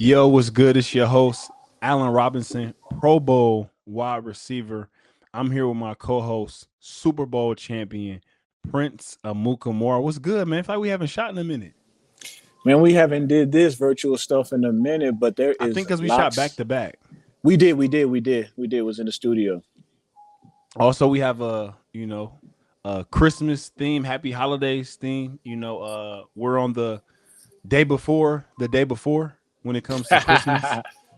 Yo, what's good? It's your host, Allen Robinson, Pro Bowl wide receiver. I'm here with my co-host, Super Bowl champion, Prince Amukamara. What's good, man? I feel like we haven't shot in a minute. Man, we haven't did this virtual stuff in a minute, but there I think is because we shot back lots. to back. We did. Was in the studio. Also, we have a Christmas theme, Happy Holidays theme. We're on the day before when it comes to Christmas.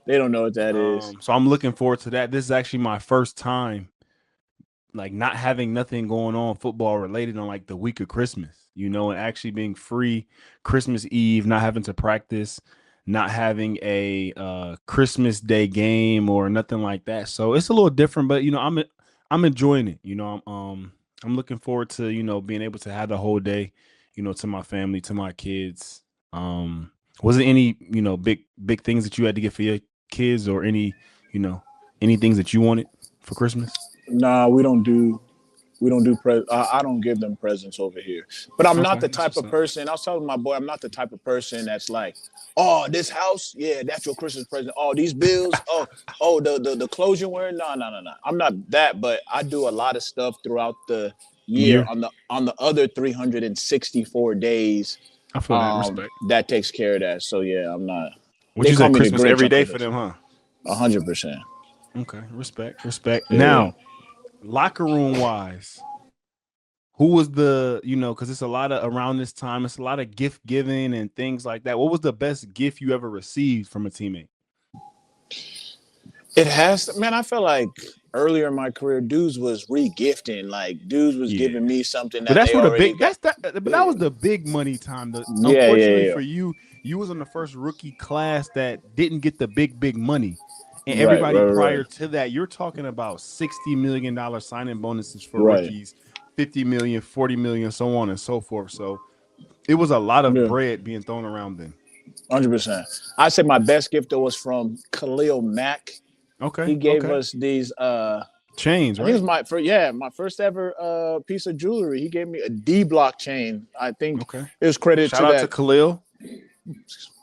They don't know what that is. So I'm looking forward to that. This is actually my first time like not having nothing going on football related on like the week of Christmas, and actually being free Christmas Eve, not having to practice, not having a Christmas Day game or nothing like that. So it's a little different, but I'm enjoying it. I'm looking forward to, being able to have the whole day, to my family, to my kids. Was there any, big things that you had to get for your kids or any things that you wanted for Christmas? Nah, we don't do. I don't give them presents over here. But I'm not Okay, the that's type what's of up. person. I was telling my boy, I'm not the type of person that's like, oh, this house, yeah, that's your Christmas present. Oh, these bills, the clothes you're wearing. No, no, no, no. I'm not that, but I do a lot of stuff throughout the year Year. on the other 364 days. I feel that respect. That takes care of that. So yeah, I'm not. What They you call said, me the Christmas Grinch every on day for Christmas. them, huh? 100%. Okay, respect. Yeah. Now, locker room wise, who was because it's a lot of around this time, it's a lot of gift giving and things like that. What was the best gift you ever received from a teammate? It has to, man. I feel like earlier in my career, dudes was re-gifting. Like dudes was Yeah. giving me something But that that's they where the already big got. but that was the big money time. Yeah, yeah, Unfortunately yeah. for you, you was on the first rookie class that didn't get the big money. And Right, everybody right, right, prior to that, you're talking about $60 million signing bonuses for right. rookies, 50 million, 40 million, so on and so forth. So it was a lot of Yeah, bread being thrown around then. 100%. I say my best gift though was from Khalil Mack. He Okay, gave okay. us these. Chains, I think it right? was my first ever piece of jewelry. He gave me a D block chain. I think Okay. it was credit Shout to out to that. Khalil.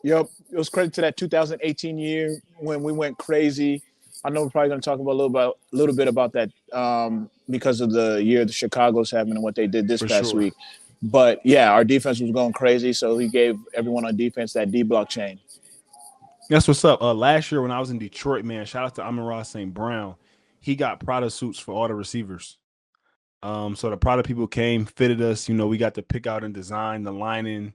Yep, it was credit to that 2018 year when we went crazy. I know we're probably going to talk about a little bit about that because of the year the Chicago's having and what they did this For past sure. week. But yeah, our defense was going crazy, so he gave everyone on defense that D block chain. That's what's up. Last year when I was in Detroit, man, shout out to Amon-Ra St. Brown. He got Prada suits for all the receivers. So the Prada people came, fitted us. We got to pick out and design the lining,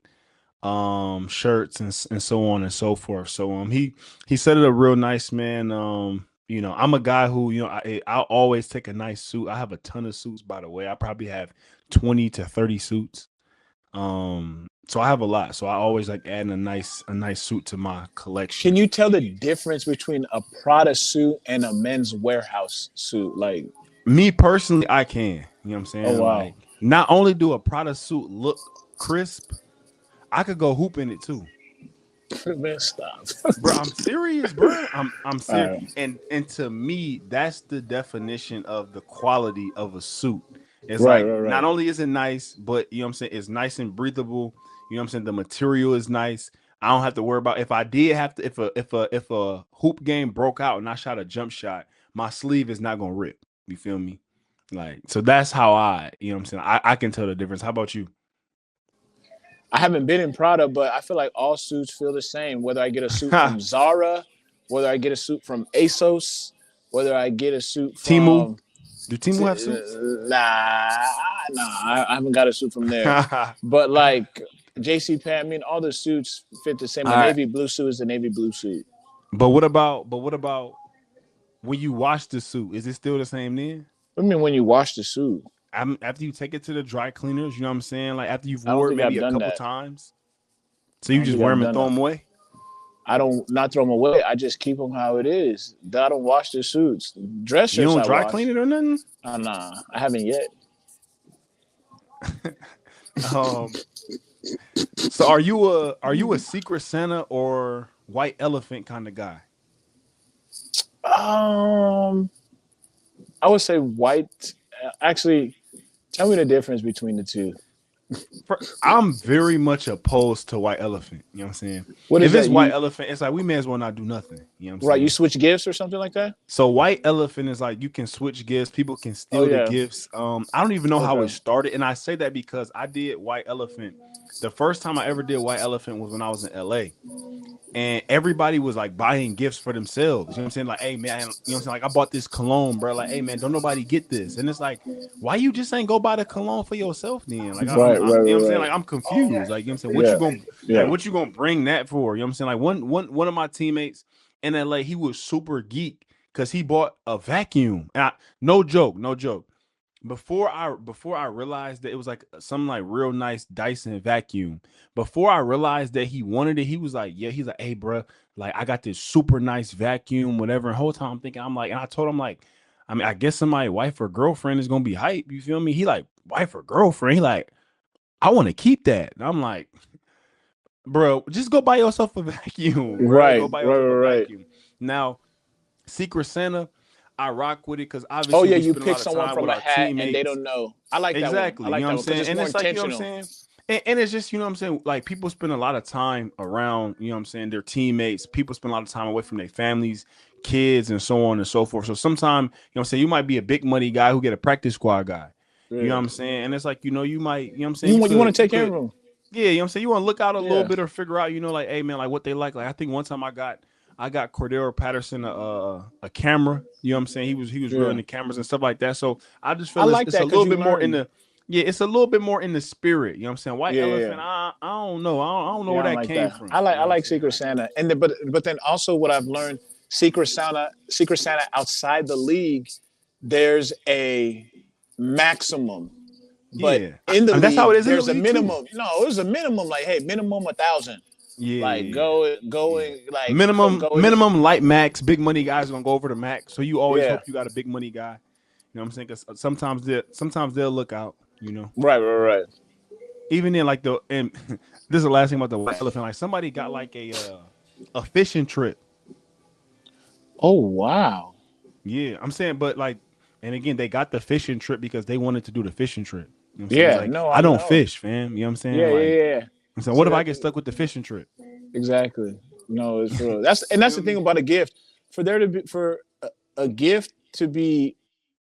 shirts and so on and so forth. So he set it up real nice, man. I'm a guy who I'll always take a nice suit. I have a ton of suits, by the way. I probably have 20 to 30 suits. So I have a lot. So I always like adding a nice suit to my Can collection. you tell the difference between a Prada suit and a men's warehouse suit? Like, Me personally, I can. You know what I'm oh saying? wow, Like, not only do a Prada suit look crisp, I could go hoop in it too. man, stop. Bro, I'm serious, bro. I'm All serious. right, And to me, that's the definition of the quality of a suit. It's right, like right, not right. only is it nice, but you know what I'm saying, it's nice and breathable. You know what I'm saying? The material is nice. I don't have to worry about if I did have to if a hoop game broke out and I shot a jump shot, my sleeve is not gonna rip. You feel me? Like, so that's how what I'm saying. I can tell the difference. How about you? I haven't been in Prada, but I feel like all suits feel the same. Whether I get a suit from Zara, whether I get a suit from ASOS, whether I get a suit Timu. from Do Timu have suits? I haven't got a suit from there. All But like JC Penney, I mean, all the suits fit the same. A right. navy blue suit is a navy blue suit. But what about when you wash the suit? Is it still the same then? I mean, when you wash the suit, After you take it to the dry cleaners, you know what I'm saying? Like after you've I don't wore it think maybe I've a done couple that. times, so I you don't just think wear I've them and done throw that. them away. I don't not throw them away. I just keep them how it is. I don't wash the suits. Dress You shirts don't I dry wash. clean it or nothing. Nah, I haven't yet. um. So are you a Secret Santa or White Elephant kind of guy? Um, I would say white. Actually, tell me the difference between the two. I'm very much opposed to white elephant. You know what I'm saying? What is If it's that? white elephant, it's like we may as well not do nothing. You know what I'm Right? You saying? switch gifts or something like that? So white elephant is like you can switch gifts, people can Oh steal the yeah. gifts. I don't even know how it Okay. started, and I say that because I did white elephant. The first time I ever did white elephant was when I was in LA, and everybody was like buying gifts for themselves. You know what I'm saying? Like, hey man, you know what I'm saying? Like, I bought this cologne, bro. Like, hey man, don't nobody get this. And it's like, why you just ain't go buy the cologne for yourself then? Like, Right. you know what I'm saying? Right. Like, I'm confused. Like, you know what I'm saying? What you Yeah. gonna Yeah. what you gonna bring that for? You know what I'm saying? Like one of my teammates in LA, he was super geek because he bought a vacuum. And no joke, no joke. Before I realized that it was like some like real nice Dyson vacuum. Before I realized that he wanted it, he was like, yeah, he's like, hey, bro, like I got this super nice vacuum, whatever. And the whole time I'm thinking, I'm like, and I told him like, I mean, I guess somebody wife or girlfriend is gonna be hype. You feel me? He like wife or girlfriend. He like, I want to keep that. And I'm like, bro, just go buy yourself a vacuum, bro. Right. Go buy Right. yourself a Right. vacuum. Now, Secret Santa, I rock with it because Oh obviously yeah, we you spend a pick lot of someone time from with a our hat and they teammates. don't know. I like that one. I Exactly. You like know what that I'm one because saying? it's And more it's like, you know what I'm intentional. saying? And it's just, you know what I'm saying? Like people spend a lot of time around, you know what I'm saying, their teammates. People spend a lot of time away from their families, kids, and so on and so forth. So sometimes, you know what I'm saying, you might be a big money guy who get a practice squad guy. You know Yeah. what I'm saying? And it's like, you know, you might, you know what I'm saying, You want to take care of you could, them. yeah, you know what I'm saying? You want to look out a little Yeah. bit or figure out, you know, like, hey man, like what they like. Like I think one time I got Cordero Patterson a camera. You know what I'm saying? He was real Yeah. into cameras and stuff like that. So I just I feel it's, like it's that a because little you bit more in learn. the yeah, it's a little bit more in the spirit. You know what I'm saying? White Yeah. Yeah. elephant, Yeah. I don't know. I don't know Yeah, where I don't that like came that. from. I You know what I'm like saying? Secret Santa, and then, but then also what I've learned, Secret Santa outside the league, there's a maximum, but Yeah. in the And that's how it league is in the there's a league too. minimum. No, there's a minimum. Like hey, minimum 1,000. Like Yeah. Yeah. Minimum going. minimum light max, big money guys are gonna go over the max. So you always Yeah. hope you got a big money guy. You know what I'm saying? Because sometimes they'll look out, you know. Right. Right. Right. Even in like the and this is the last thing about the white elephant. Like somebody got like a fishing trip. Oh wow. Yeah, I'm saying, but like, and again, they got the fishing trip because they wanted to do the fishing trip. You know what I'm saying? It's Yeah. like No, I I don't know. fish, fam. You know what I'm saying? Yeah. Like Yeah. Yeah. I'm saying, what So if I that get stuck with the fishing trip? exactly. No, it's real. You That's feel the thing me? about a gift. For there to be for a gift to be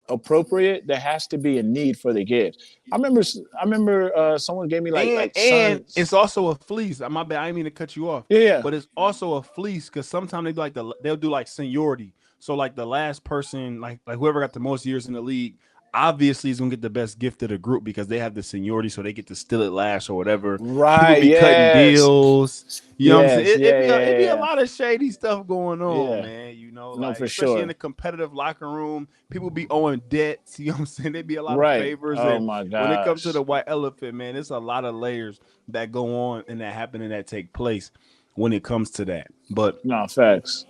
appropriate, there has to be a need for the gift. I remember someone gave me And like and sons. it's also a fleece. My bad. I didn't mean to cut you off, Yeah, yeah. but it's also a fleece because sometimes they do like they'll do like seniority. So like the last person, like whoever got the most years in the league, obviously is gonna get the best gift of the group because they have the seniority, so they get to steal it last or whatever. People Right. be cutting Yes. deals. You know what I'm saying? Yes. Yeah. It Yeah. be a Yeah. lot of shady stuff going on, Yeah. man. You know, No, like for especially in sure. the competitive locker room, people be owing debts. You know what I'm saying? There be a lot of Right. favors, Oh and my when it comes to the gosh. white elephant, man, it's a lot of layers that go on and that happen and that take place when it comes to that. But No facts.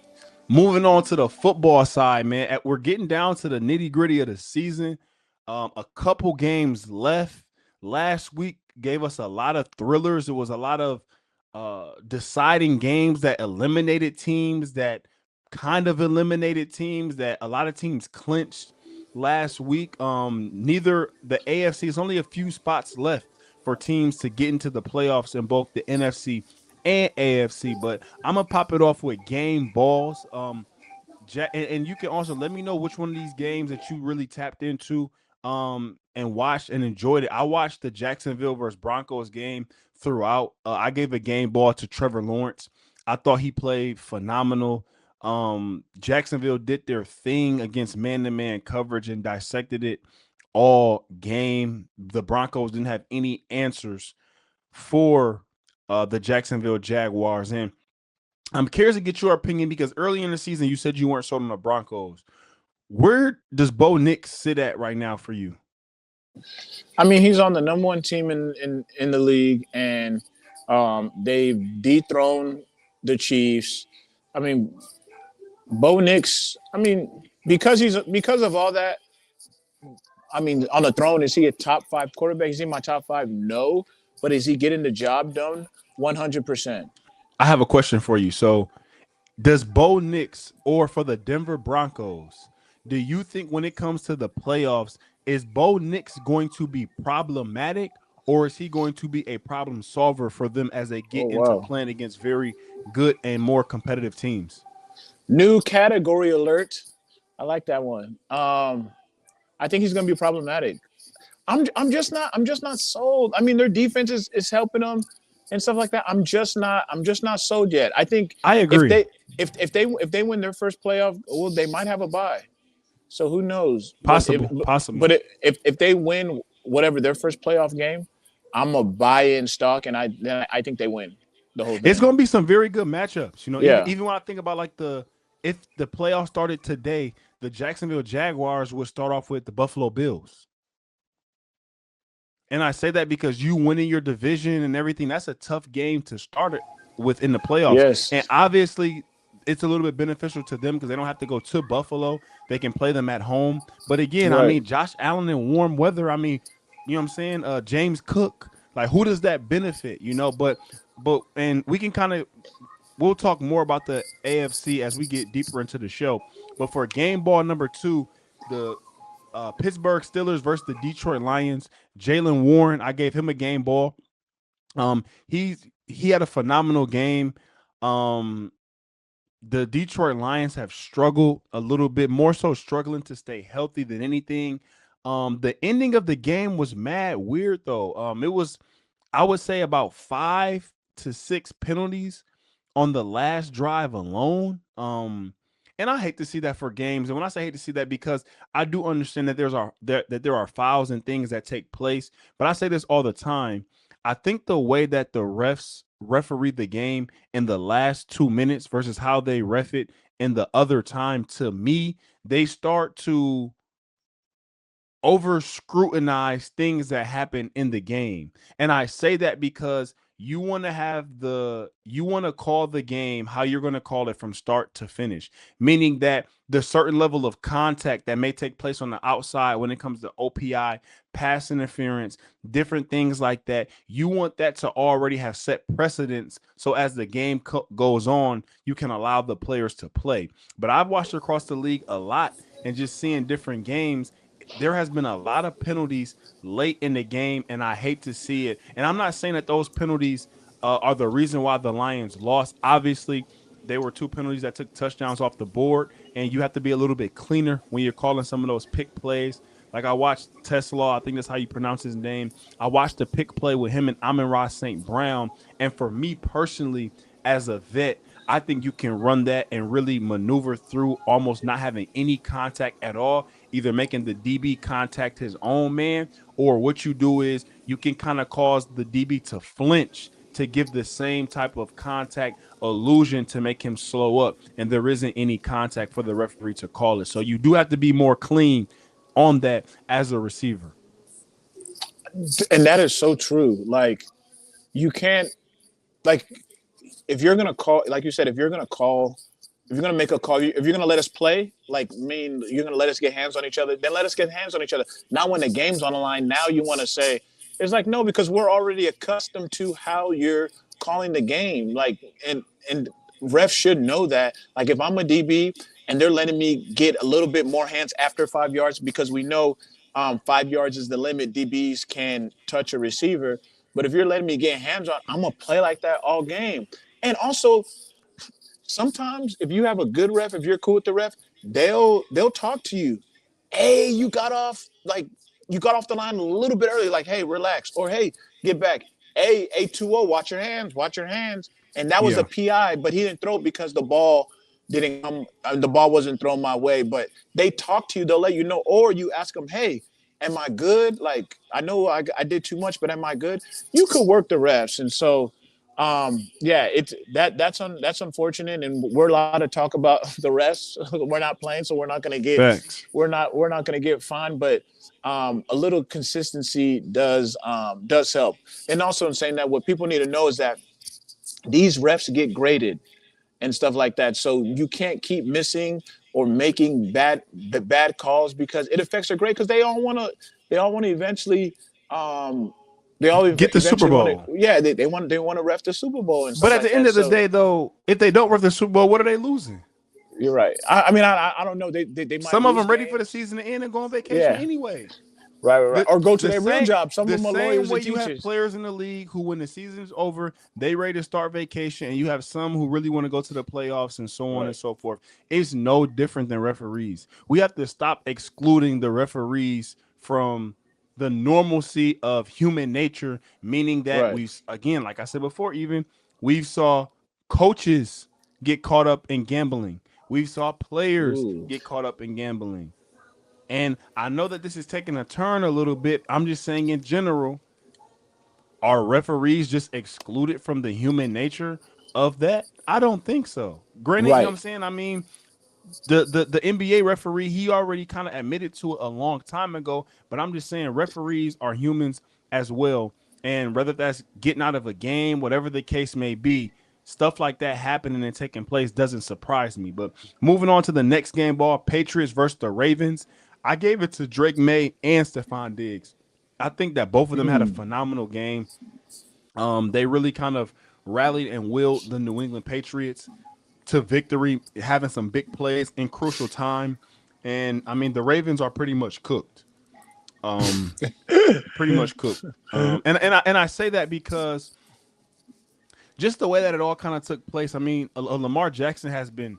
moving on to the football side, man, we're getting down to the nitty gritty of the season. A couple games left. Last week gave us a lot of thrillers. It was a lot of deciding games that eliminated teams that kind of eliminated teams that a lot of teams clinched last week. Neither the AFC is only a few spots left for teams to get into the playoffs in both the NFC and AFC. But I'm gonna pop it off with game balls. And you can also let me know which one of these games that you really tapped into and watched and enjoyed it. I watched the Jacksonville versus Broncos game throughout. I gave a game ball to Trevor Lawrence. I thought he played phenomenal. Jacksonville did their thing against man-to-man coverage and dissected it all game. The Broncos didn't have any answers for the Jacksonville Jaguars. And I'm curious to get your opinion because early in the season you said you weren't sold on the Broncos. Where does Bo Nix sit at right now for you? I mean, he's on the number one team in the league, and they've dethroned the Chiefs. I mean, Bo Nix. I mean, because of all that. I mean, on the throne, is he a top five quarterback? Is he my top five? No, but is he getting the job done? 100%. I have a question for you. So, does Bo Nix or for the Denver Broncos, do you think when it comes to the playoffs, is Bo Nix going to be problematic or is he going to be a problem solver for them as they Oh get into wow. playing against very good and more competitive teams? New category alert. I like that one. I think he's going to be problematic. I'm just not sold. I mean, their defense is helping them and stuff like that. I'm just not sold yet. I think I if agree. they if they win their first playoff, well, they might have a bye. So who knows? Possible. If they win whatever their first playoff game, I'm a buy in stock, and I think they win the whole It's thing. going to be some very good matchups. You know, Yeah. even when I think about like if the playoffs started today, the Jacksonville Jaguars would start off with the Buffalo Bills. And I say that because you winning your division and everything, that's a tough game to start it with in the playoffs. And Yes. obviously, it's a little bit beneficial to them because they don't have to go to Buffalo. They can play them at home. But again, I Right. mean, Josh Allen in warm weather, I mean, you know what I'm saying? James Cook, like who does that benefit, you know? But and we can kind of we'll talk more about the AFC as we get deeper into the show. But for game ball number 2, the Pittsburgh Steelers versus the Detroit Lions. Jalen Warren, I gave him a game ball. He had a phenomenal game. Um, the Detroit Lions have struggled a little bit, more so struggling to stay healthy than anything. The ending of the game was mad weird though. It was, I would say, about 5 to 6 penalties on the last drive alone. And I hate to see that for games. And when I say hate to see that, because I do understand that there are fouls and things that take place. But I say this all the time. I think the way that the refs referee the game in the last 2 minutes versus how they ref it in the other time, to me, they start to over scrutinize things that happen in the game. And I say that because you want to call the game how you're going to call it from start to finish, meaning that the certain level of contact that may take place on the outside when it comes to OPI, pass interference, different things like that, you want that to already have set precedents. So as the game goes on, you can allow the players to play. But I've watched across the league a lot and just seeing different games, there has been a lot of penalties late in the game, and I hate to see it. And I'm not saying that those penalties are the reason why the Lions lost. Obviously, they were 2 penalties that took touchdowns off the board, and you have to be a little bit cleaner when you're calling some of those pick plays. Like I watched Tesla, I think that's how you pronounce his name. I watched the pick play with him and Amon-Ra St. Brown. And for me personally, as a vet, I think you can run that and really maneuver through almost not having any contact at all, either making the DB contact his own man, or what you do is you can kind of cause the DB to flinch to give the same type of contact illusion to make him slow up, and there isn't any contact for the referee to call it. So you do have to be more clean on that as a receiver. And that is so true. Like you can't like if you're gonna call, like you said, if you're gonna make a call, if you're gonna let us play, like mean you're gonna let us get hands on each other, then let us get hands on each other. Now when the game's on the line, now you want to say it's like no, because we're already accustomed to how you're calling the game. Like and refs should know that. Like if I'm a DB and they're letting me get a little bit more hands after 5 yards because we know 5 yards is the limit. DBs can touch a receiver. But if you're letting me get hands on, I'm gonna play like that all game. And also, sometimes if you have a good ref, if you're cool with the ref, they'll talk to you. Hey, you got off the line a little bit early. Like, hey, relax, or hey, get back. Hey, A2O, watch your hands. And that was a Yeah. PI, but he didn't throw it because the ball didn't come. The ball wasn't thrown my way. But they talk to you. They'll let you know, or you ask them, hey, am I good? Like, I know I did too much, but am I good? You could work the refs, and so yeah, it's that's unfortunate, and we're allowed to talk about the refs. We're not playing, so Facts. we're not gonna get fined, but a little consistency does help. And also in saying that, what people need to know is that these refs get graded and stuff like that. So you can't keep missing or making bad calls because it affects their grade because they all want to eventually they all Get the Super eventually want to Bowl. yeah they want to ref the Super Bowl and But stuff at like the end that. of the So day, though, if they don't ref the Super Bowl, what are they losing? you're right. I mean I don't know they might Some of lose them ready for the games. season to end and go on vacation Yeah. anyway. Right. Or go to The their real same job. Some of the them are same lawyers way and you have teachers. players in the league who, when the season's over, they ready to start vacation, and you have some who really want to go to the playoffs and so on and Right. so forth. It's no different than referees. We have to stop excluding the referees from the normalcy of human nature, meaning that Right. we've, again, like I said before, even we've saw coaches get caught up in gambling. We've saw players Ooh. get caught up in gambling. And I know that this is taking a turn a little bit. I'm just saying in general, are referees just excluded from the human nature of that? I don't think so. Granted, you know what Right. I'm saying? I mean, the NBA referee, he already kind of admitted to it a long time ago, but I'm just saying referees are humans as well. And whether that's getting out of a game, whatever the case may be, stuff like that happening and taking place doesn't surprise me. But moving on to the next game ball, Patriots versus the Ravens. I gave it to Drake Maye and Stephon Diggs. I think that both of them had a Mm. phenomenal game. They really kind of rallied and willed the New England Patriots to victory, having some big plays in crucial time. And I mean, the Ravens are pretty much cooked. Um, Pretty much cooked. And I say that because just the way that it all kind of took place. I mean, Lamar Jackson has been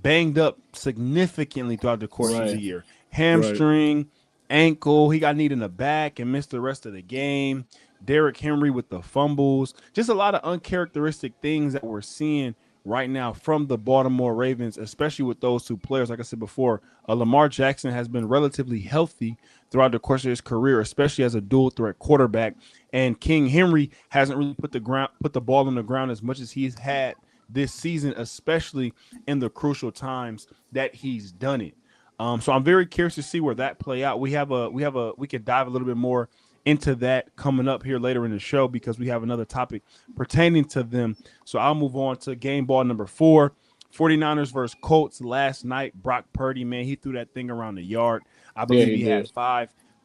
banged up significantly throughout the course of the Right. year. Right. Hamstring, ankle, he got knee in the back and missed the rest of the game. Derrick Henry with the fumbles, just a lot of uncharacteristic things that we're seeing right now from the Baltimore Ravens, especially with those two players. Like I said before, Lamar Jackson has been relatively healthy throughout the course of his career, especially as a dual threat quarterback. And King Henry hasn't really put the ball on the ground as much as he's had this season, especially in the crucial times that he's done it. So I'm very curious to see where that play out. We can dive a little bit more into that coming up here later in the show because we have another topic pertaining to them. So I'll move on to game ball number 4. 49ers versus Colts last night. Brock Purdy, man, he threw that thing around the yard. I Yeah, believe he he had did.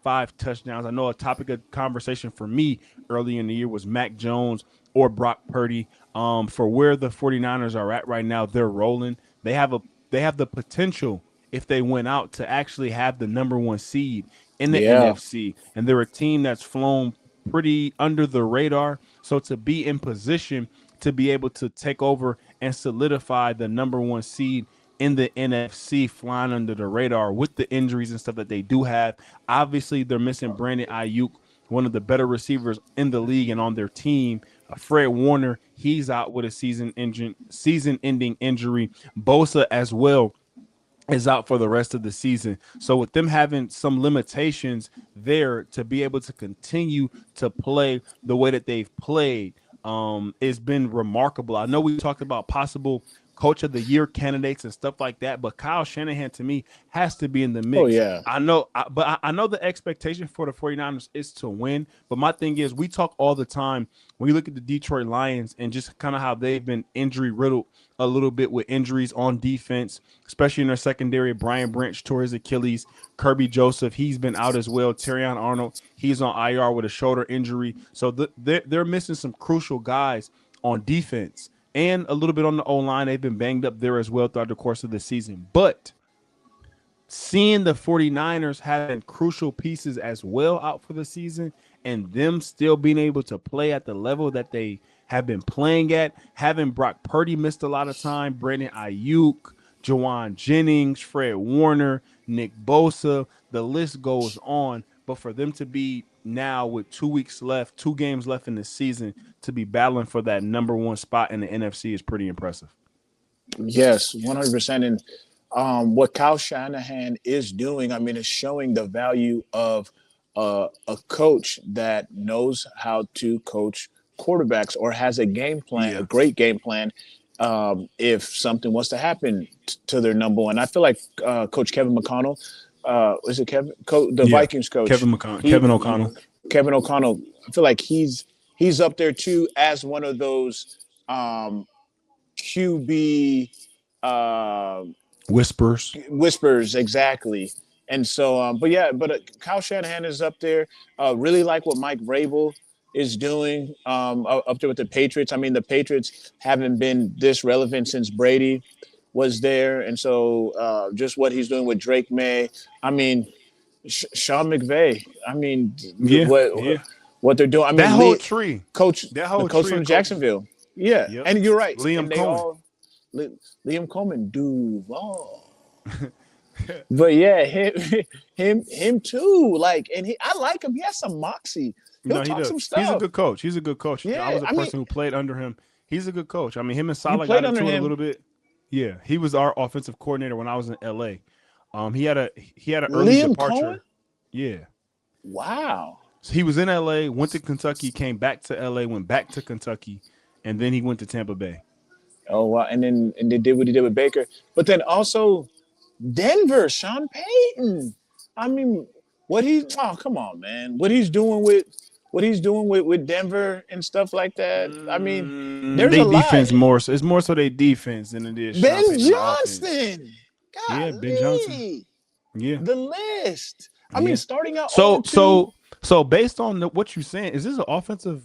five touchdowns. I know a topic of conversation for me early in the year was Mac Jones or Brock Purdy. For where the 49ers are at right now, they're rolling. They have the potential, if they went out, to actually have the number one seed in the Yeah. NFC. And they're a team that's flown pretty under the radar. So to be in position to be able to take over and solidify the number one seed in the NFC, flying under the radar with the injuries and stuff that they do have. Obviously, they're missing Brandon Ayuk, one of the better receivers in the league and on their team. Fred Warner, he's out with a season-ending injury. Bosa as well is out for the rest of the season. So with them having some limitations there to be able to continue to play the way that they've played, it's been remarkable. I know we talked about possible coach of the year candidates and stuff like that, but Kyle Shanahan to me has to be in the Oh mix. yeah. I know the expectation for the 49ers is to win, but my thing is we talk all the time when you look at the Detroit Lions and just kind of how they've been injury riddled a little bit with injuries on defense, especially in their secondary. Brian Branch tore his Achilles. Kirby Joseph, he's been out as well. Terrion Arnold, he's on IR with a shoulder injury. So they're missing some crucial guys on defense and a little bit on the O-line. They've been banged up there as well throughout the course of the season. But seeing the 49ers having crucial pieces as well out for the season and them still being able to play at the level that they have been playing at, having Brock Purdy missed a lot of time, Brandon Ayuk, Jawan Jennings, Fred Warner, Nick Bosa, the list goes on. But for them to be now with 2 weeks left, 2 games left in the season, to be battling for that number one spot in the NFC is pretty impressive. Yes, 100%. And what Kyle Shanahan is doing, I mean, is showing the value of a coach that knows how to coach quarterbacks or has a game plan, a Yeah. great game plan. If something was to happen to their number one, I feel like Coach Kevin McConnell, is it Kevin, the Yeah. Vikings coach? Kevin O'Connell. Kevin O'Connell. I feel like he's up there too as one of those QB uh, Whispers. whispers exactly. And so, but yeah, but Kyle Shanahan is up there. Really like what Mike Vrabel is doing up there with the Patriots. I mean, the Patriots haven't been this relevant since Brady was there, and so just what he's doing with Drake May. I mean, Sean McVay. I mean, Yeah, yeah. what they're doing. I That mean, whole tree, coach, that the whole coach tree from of coaches. Jacksonville. Yeah, Yep. and you're right. Liam And they Cohen. all Liam Coleman Duval. But yeah, him too. Like, and I like him. He has some moxie. He'll No, he talk does. some He's a stuff. good coach. He's a good coach. I Yeah, was a I mean, person who played under him. He's a good coach. I mean, him and you Salah got played under into it a him. little bit. Yeah, he was our offensive coordinator when I was in LA. He had an early Liam Cohen. departure. Yeah. Wow. So he was in LA, went to Kentucky, came back to LA, went back to Kentucky, and then he went to Tampa Bay. Oh wow. And they did what he did with Baker. But then also Denver, Sean Payton. I mean, come on, man. What he's doing with Denver and stuff like that. I mean, there's They a lot. defense more. So it's more so they defense than it is Sean Ben Payton in the offense. Johnston. Yeah, Ben Johnson. Golly. Yeah, The list. I mean, yeah. starting out So 0-2. so based on what you're saying, is this an offensive?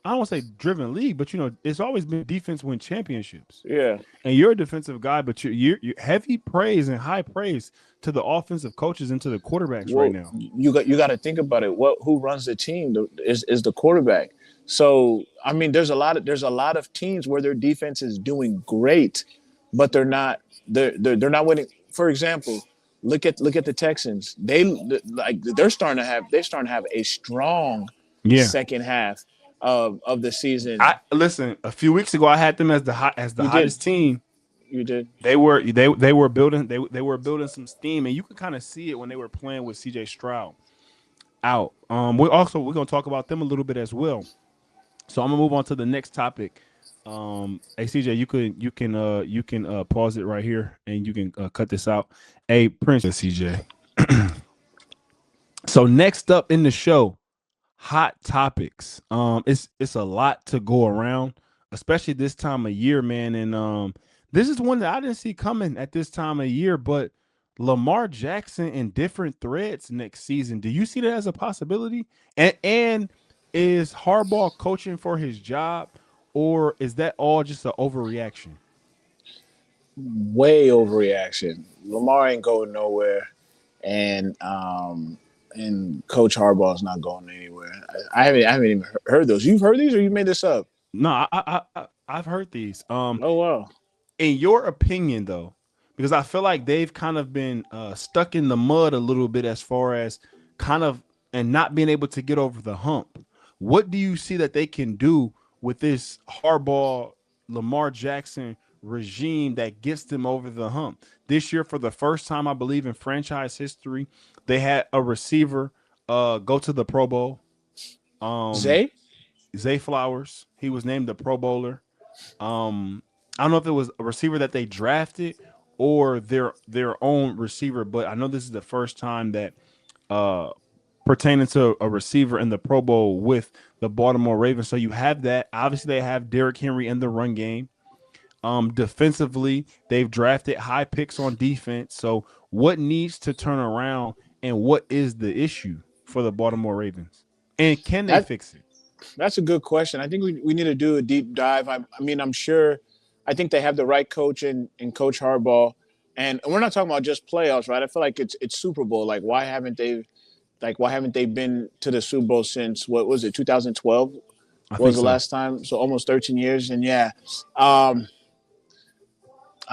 I don't want to say driven league, but it's always been defense win championships. Yeah. And you're a defensive guy, but you're heavy praise and high praise to the offensive coaches and to the quarterbacks Well, right now. you got to think about it. Who runs the team is the quarterback. So I mean, there's a lot of teams where their defense is doing great, but they're not winning. For example, look at the Texans. They're starting to have a strong Yeah. second half of the season. I listen. A few weeks ago, I had them as the You hottest did. team. You did. They were building some steam, and you could kind of see it when they were playing with C.J. Stroud out. We're gonna talk about them a little bit as well. So I'm gonna move on to the next topic. Hey CJ, you can pause it right here, and you can cut this out. Hey Prince, CJ. So next up in the show, hot topics. It's a lot to go around, especially this time of year, man. And this is one that I didn't see coming at this time of year, but Lamar Jackson in different threads next season. Do you see that as a possibility? And is Harbaugh coaching for his job, or is that all just an overreaction? Way overreaction. Lamar ain't going nowhere, and Coach Harbaugh is not going anywhere. I haven't even heard those. You've heard these, or you made this up? No, I've heard these. Oh wow. In your opinion, though, because I feel like they've kind of been stuck in the mud a little bit as far as kind of and not being able to get over the hump. What do you see that they can do with this Harbaugh Lamar Jackson regime that gets them over the hump? This year, for the first time, I believe in franchise history, they had a receiver go to the Pro Bowl. Zay? Zay Flowers. He was named the Pro Bowler. I don't know if it was a receiver that they drafted or their own receiver, but I know this is the first time that pertaining to a receiver in the Pro Bowl with the Baltimore Ravens. So you have that. Obviously, they have Derrick Henry in the run game. Defensively, they've drafted high picks on defense. So what needs to turn around, and what is the issue for the Baltimore Ravens? And can they fix it? That's a good question. I think we need to do a deep dive. I mean, I'm sure. I think they have the right coach in Coach Harbaugh, and we're not talking about just playoffs, right? I feel like it's Super Bowl. Like, why haven't they been to the Super Bowl since, what was it, 2012 was the last time? So almost 13 years. And yeah, I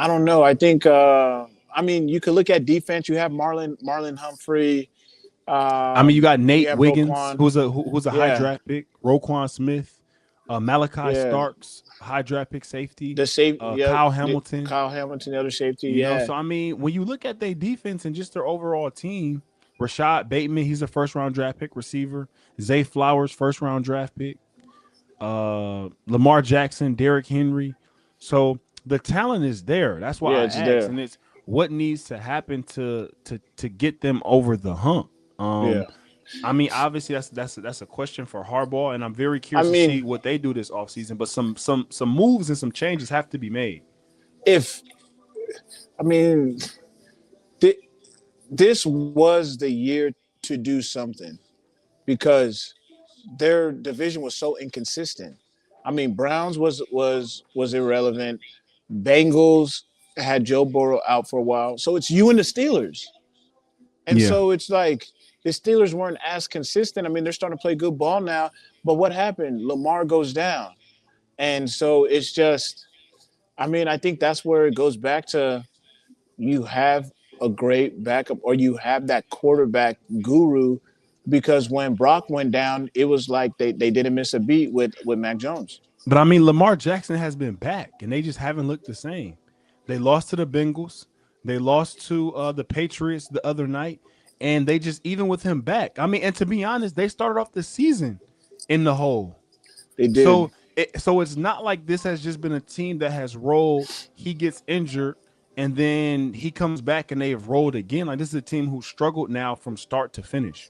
don't know. I think I mean, you could look at defense. You have Marlon Humphrey. I mean, you got Nate Wiggins, Roquan. who's a high draft pick. Roquan Smith, Malachi Starks, high draft pick safety. The safety, Kyle Hamilton, the other safety. You know, so I mean, when you look at their defense and just their overall team, Rashad Bateman, he's a first round draft pick receiver. Zay Flowers, first round draft pick. Lamar Jackson, Derrick Henry. So the talent is there. That's why I asked, and it's what needs to happen to get them over the hump. I mean, obviously that's a question for Harbaugh, and I'm very curious to see what they do this offseason. But some moves and some changes have to be made. This was the year to do something because their division was so inconsistent. I mean, Browns was irrelevant. Bengals had Joe Burrow out for a while, so it's you and the Steelers, and so it's like the Steelers weren't as consistent. I mean, they're starting to play good ball now, but what happened? Lamar goes down. And so it's just, I mean, I think that's where it goes back to you have a great backup or you have that quarterback guru because when Brock went down, it was like they didn't miss a beat with Mac Jones. But I mean, Lamar Jackson has been back, and they just haven't looked the same. They lost to the Bengals. They lost to the Patriots the other night, and they just even with him back. I mean, and to be honest, they started off the season in the hole. They did. So it's not like this has just been a team that has rolled. He gets injured, and then he comes back, and they have rolled again. Like this is a team who struggled now from start to finish,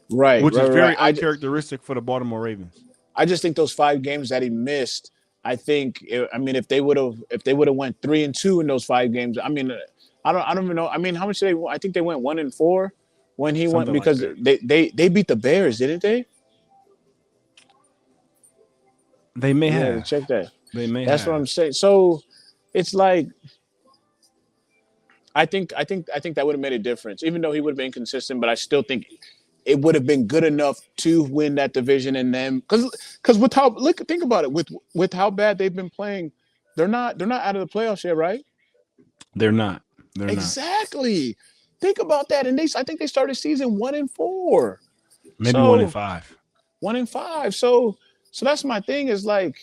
Right, which right, is very right. uncharacteristic for the Baltimore Ravens. I just think those 5 games that he missed. I think. I mean, if they would have went 3-2 in those 5 games. I mean, I don't even know. I mean, how much did they? I think they went 1-4 when he went Something like because that. they beat the Bears, didn't they? They may Yeah, have. check that. They may That's what have. I'm saying. So it's like I think that would have made a difference, even though he would have been consistent. But I still think it would have been good enough to win that division and them because with how think about it with how bad they've been playing, they're not out of the playoffs yet, right? They're not. They're not. Exactly. Think about that, and I think they started season 1-4, Maybe one in so five. 1-5. So that's my thing is like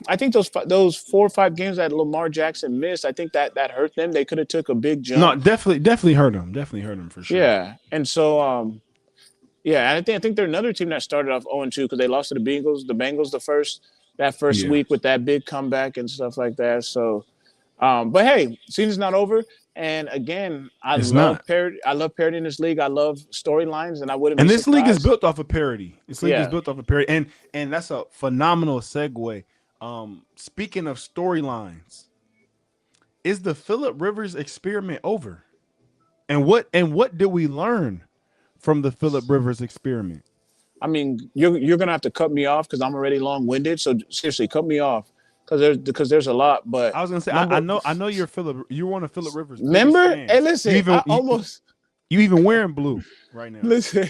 I think those 4 or 5 games that Lamar Jackson missed, I think that hurt them. They could have took a big No, jump. definitely hurt him. Definitely hurt him for sure. Yeah, and so yeah, and I think they're another team that started off 0-2 because they lost to the Bengals. The Bengals that first Yeah, week with that big comeback and stuff like that. So, but hey, season's not over. And again, I it's love not. parody. I love parody in this league. I love storylines, and I wouldn't And be this league is surprised. built off of parody. This league is Yeah, built off of parody, and that's a phenomenal segue. Speaking of storylines, is the Phillip Rivers experiment over? And what did we learn from the Phillip Rivers experiment? I mean, you're gonna have to cut me off because I'm already long winded. So seriously, cut me off because there's a lot. But I was gonna say I number, know you're Phillip. You're one of Phillip Rivers' biggest remember? Hey, fans. You listen, even I almost you even wearing blue right now. listen.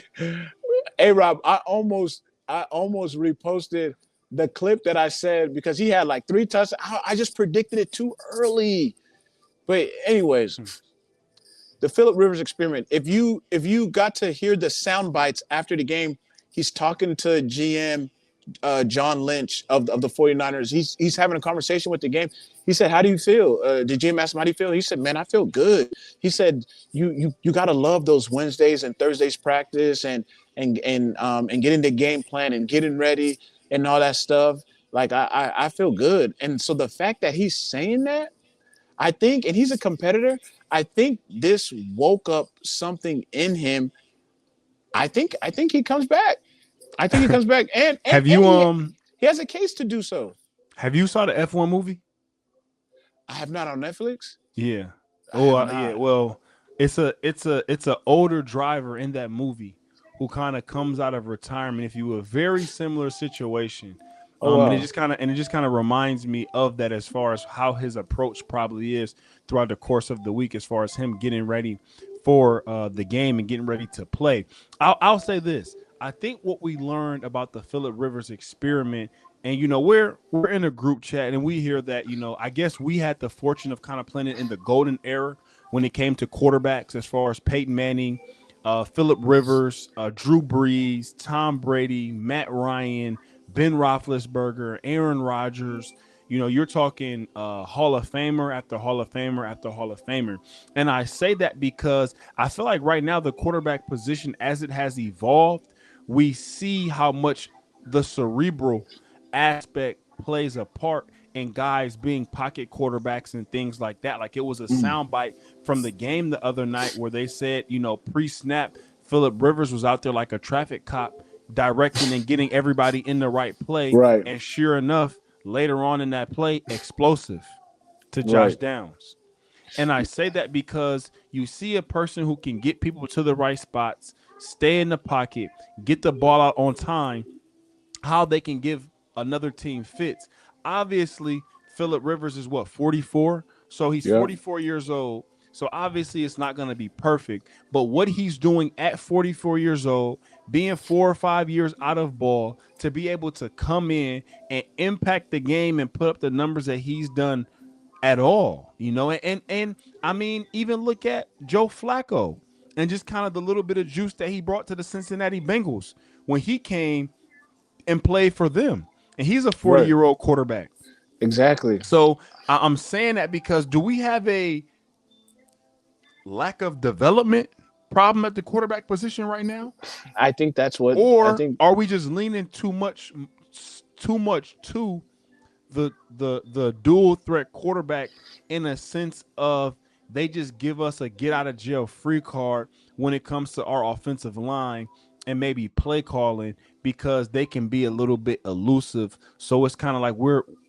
Hey, Rob, I almost reposted the clip that I said because he had like 3 touchdowns. I just predicted it too early. But anyways, the Phillip Rivers experiment. If you got to hear the sound bites after the game, he's talking to GM John Lynch of the 49ers. He's having a conversation with the game. He said, "How do you feel?" Did GM ask him how do you feel? He said, "Man, I feel good." He said, "You got to love those Wednesdays and Thursdays practice and getting the game plan and getting ready and all that stuff. Like I feel good." And so the fact that he's saying that, I think, and he's a competitor, I think this woke up something in him. I think he comes back. I think he comes back, and and Have and you he has a case to do so. have you saw the F1 movie? I have not on Netflix. Yeah. I have Yeah. not. Well, it's a older driver in that movie who kind of comes out of retirement. If you a very similar situation, Oh and it wow. just kind of reminds me of that as far as how his approach probably is throughout the course of the week, as far as him getting ready for the game and getting ready to play. I'll say this. I think what we learned about the Phillip Rivers experiment, and we're in a group chat and we hear that I guess we had the fortune of kind of playing it in the golden era when it came to quarterbacks, as far as Peyton Manning, Phillip Rivers, Drew Brees, Tom Brady, Matt Ryan, Ben Roethlisberger, Aaron Rodgers. You're talking Hall of Famer after Hall of Famer after Hall of Famer. And I say that because I feel like right now the quarterback position, as it has evolved, we see how much the cerebral aspect plays a part in guys being pocket quarterbacks and things like that. Like it was a Mm, soundbite from the game the other night where they said, pre-snap, Phillip Rivers was out there like a traffic cop directing and getting everybody in the right play. right. And sure enough, later on in that play, explosive to Josh Right. Downs. And I say that because you see a person who can get people to the right spots, stay in the pocket, get the ball out on time, how they can give another team fits. Obviously, Phillip Rivers is what, 44? So he's Yeah. 44 years old. So obviously it's not going to be perfect, but what he's doing at 44 years old, being 4 or 5 years out of ball, to be able to come in and impact the game and put up the numbers that he's done at all, and I mean, even look at Joe Flacco and just kind of the little bit of juice that he brought to the Cincinnati Bengals when he came and played for them. And he's a Right. 40-year-old quarterback. Exactly. So I'm saying that because do we have a lack of development problem at the quarterback position right now? I think that's what I Or think. are we just leaning too much to the dual threat quarterback in a sense of they just give us a get out of jail free card when it comes to our offensive line and maybe play calling because they can be a little bit elusive. So it's kind of like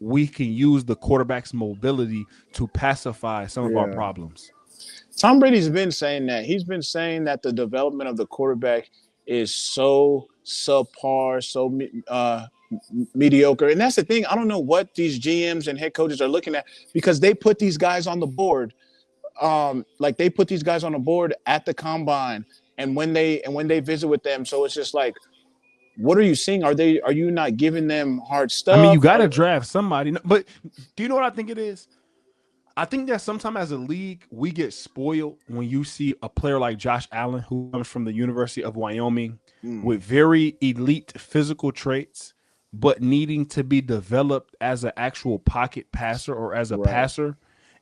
we can use the quarterback's mobility to pacify some of our Yeah. problems. Tom Brady's been saying that. He's been saying that the development of the quarterback is so subpar, so mediocre. And that's the thing. I don't know what these GMs and head coaches are looking at because they put these guys on the board. Like they put these guys on the board at the combine and when they visit with them. So it's just like, what are you seeing? Are you not giving them hard I mean, you stuff? got to draft somebody, but do you know what I think it is? I think that sometimes as a league, we get spoiled when you see a player like Josh Allen, who comes from the University of Wyoming with very elite physical traits, but needing to be developed as an actual pocket passer or as a Right. passer.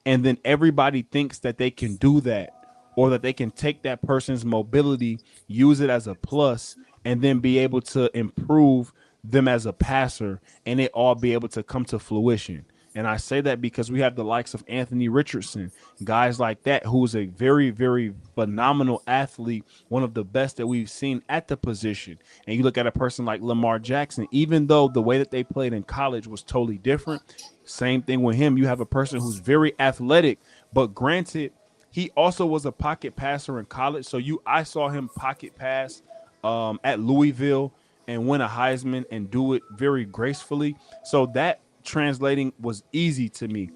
And then everybody thinks that they can do that or that they can take that person's mobility, use it as a plus, and then be able to improve them as a passer and it all be able to come to fruition. And I say that because we have the likes of Anthony Richardson, guys like that, who's a very, very phenomenal athlete, one of the best that we've seen at the position. And you look at a person like Lamar Jackson, even though the way that they played in college was totally different, same thing with him. You have a person who's very athletic, but granted, he also was a pocket passer in college. So I saw him pocket pass at Louisville and win a Heisman and do it very gracefully. So that translating was easy to me,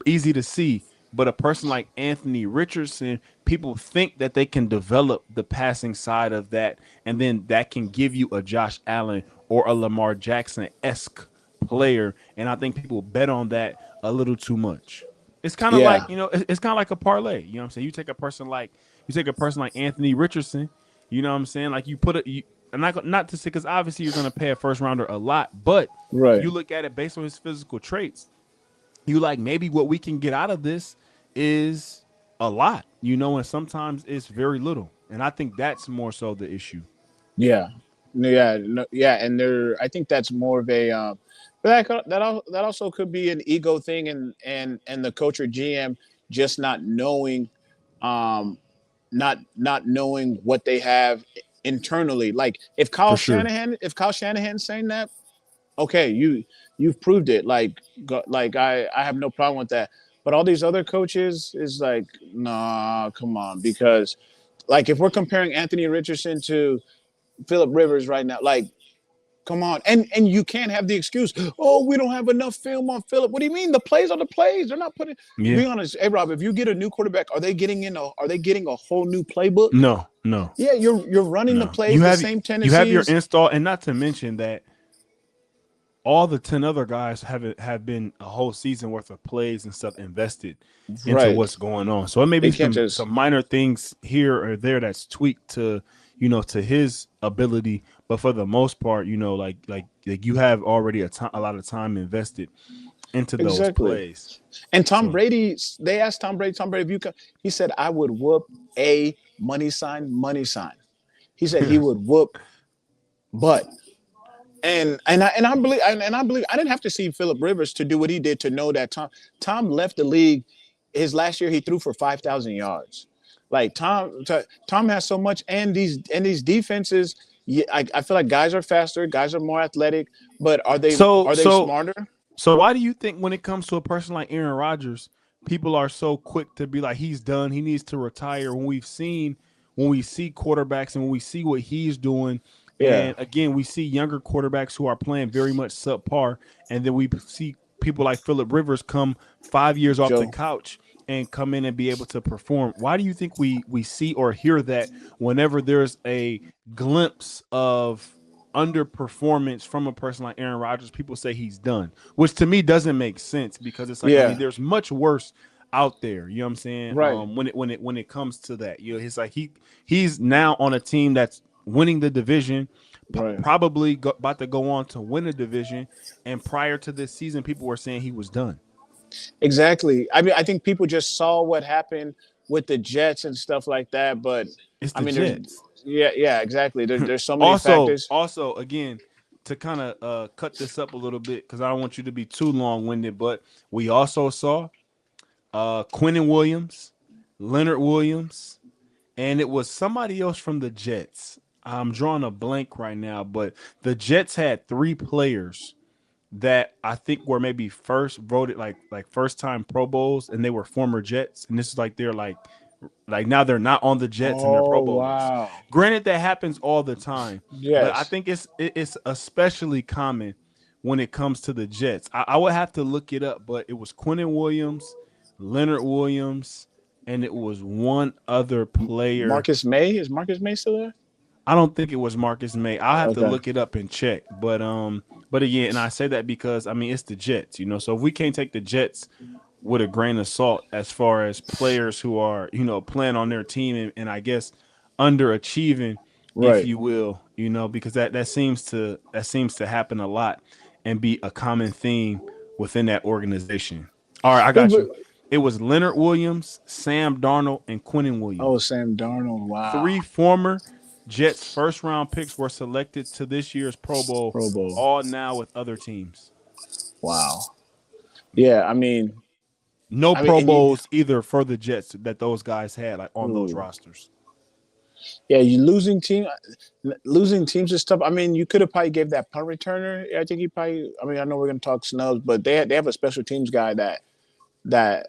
easy to see. But a person like Anthony Richardson, people think that they can develop the passing side of that, and then that can give you a Josh Allen or a Lamar Jackson-esque player. And I think people bet on that a little too much. It's kind of like, Yeah. it's kind of like a parlay. You know what I'm saying? You take a person like Anthony Richardson, you know what I'm saying? Like you put it, and not to say, because obviously you're going to pay a first rounder a lot, but Right. you look at it based on his physical traits. You like maybe what we can get out of this is a lot, and sometimes it's very little. And I think that's more so the issue. Yeah, no, yeah, no, yeah, and I think that's more of a, but that also could be an ego thing, and the coach or GM just not knowing, um, not knowing what they have internally. Like For sure. If Kyle Shanahan's saying that, okay, you've proved it. Like I have no problem with that. But all these other coaches is like, nah, come on, because like if we're comparing Anthony Richardson to Phillip Rivers right now. Like, come on. And you can't have the excuse, oh, we don't have enough film on Phillip. What do you mean? The plays are the plays. They're not putting Yeah. be honest. Hey Rob, if you get a new quarterback, are they getting a whole new playbook? No, no, Yeah, you're running the no. plays, You the have same you have your tendencies. install, and not to mention that all the 10 other guys have been a whole season worth of plays and stuff invested into Right. what's going on. So it may They be can't some just some minor things here or there that's tweaked to to his ability, but for the most part, like you have already a lot of time invested into those exactly. plays. And Tom So Brady, they asked Tom Brady, if you could, he said, I would whoop a money sign, money sign. He said he would whoop, but and I believe I didn't have to see Phillip Rivers to do what he did to know that Tom left the league. His last year he threw for 5,000 yards. Like Tom has so much, and these defenses. Yeah, I feel like guys are faster, guys are more athletic, but so are they so smarter? so why do you think when it comes to a person like Aaron Rodgers, people are so quick to be like he's done, he needs to retire when we see quarterbacks and when we see what he's doing. Yeah, And again, we see younger quarterbacks who are playing very much subpar. And then we see people like Phillip Rivers come 5 years off the Joe. couch and come in and be able to perform. Why do you think we see or hear that whenever there's a glimpse of underperformance from a person like Aaron Rodgers, people say he's done, which to me doesn't make sense because it's like, I mean, Yeah. there's much worse out there. You know what I'm saying? Right. When it comes to that, you know, he's like he's now on a team that's winning the division, Right. probably about to go on to win a division. And prior to this season, people were saying he was done. Exactly. I mean, I think people just saw what happened with the Jets and stuff like that. But It's I the mean, there's Jets. yeah, exactly. There's so many also, factors. also again, to kind of cut this up a little bit because I don't want you to be too long winded, but we also saw Quinnen Williams, Leonard Williams, and it was somebody else from the Jets. I'm drawing a blank right now, but the Jets had three players that I think were maybe first voted like first time Pro Bowls, and they were former Jets, and this is like they're like now they're not on the Jets and they're Pro Oh Bowlers. wow. Granted, that happens all the time, but I Yes. think it's especially common when it comes to the Jets. I would have to look it up, but it was Quinnen Williams, Leonard Williams, and it was one other player. Marcus May, is Marcus May still there? I don't think it was Marcus May. I'll have to Okay. look it up and check. But again, and I say that because I mean it's the Jets, you know. So if we can't take the Jets with a grain of salt as far as players who are, you know, playing on their team and I guess underachieving, if Right. you will, you know, because that seems to happen a lot and be a common theme within that organization. All right, I But, got but you. It was Leonard Williams, Sam Darnold, and Quinnen oh, Williams. Sam Darnold. Wow. Three former Jets first round picks were selected to this year's Pro Bowl, Pro Bowl. all now with other teams. Wow. Yeah. I mean. No I mean, Pro and you. Bowls either for the Jets that those guys had like on those Ooh. rosters. Yeah, you losing teams is tough. I mean, you could have probably gave that punt returner. I think he probably. I mean, I know we're gonna talk snubs, but they have a special teams guy that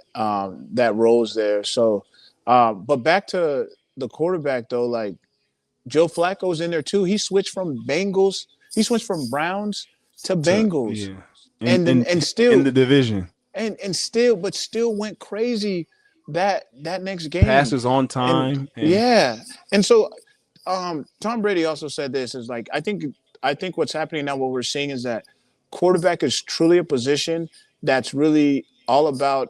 rolls there. So, but back to the quarterback though, like Joe Flacco's in there too. He switched from Bengals. He switched from Browns to To Bengals, yeah, and then and in still the division, and still went crazy that next game. passes on And time, and yeah, and so Tom Brady also said this is like I think what's happening now, what we're seeing is that quarterback is truly a position that's really all about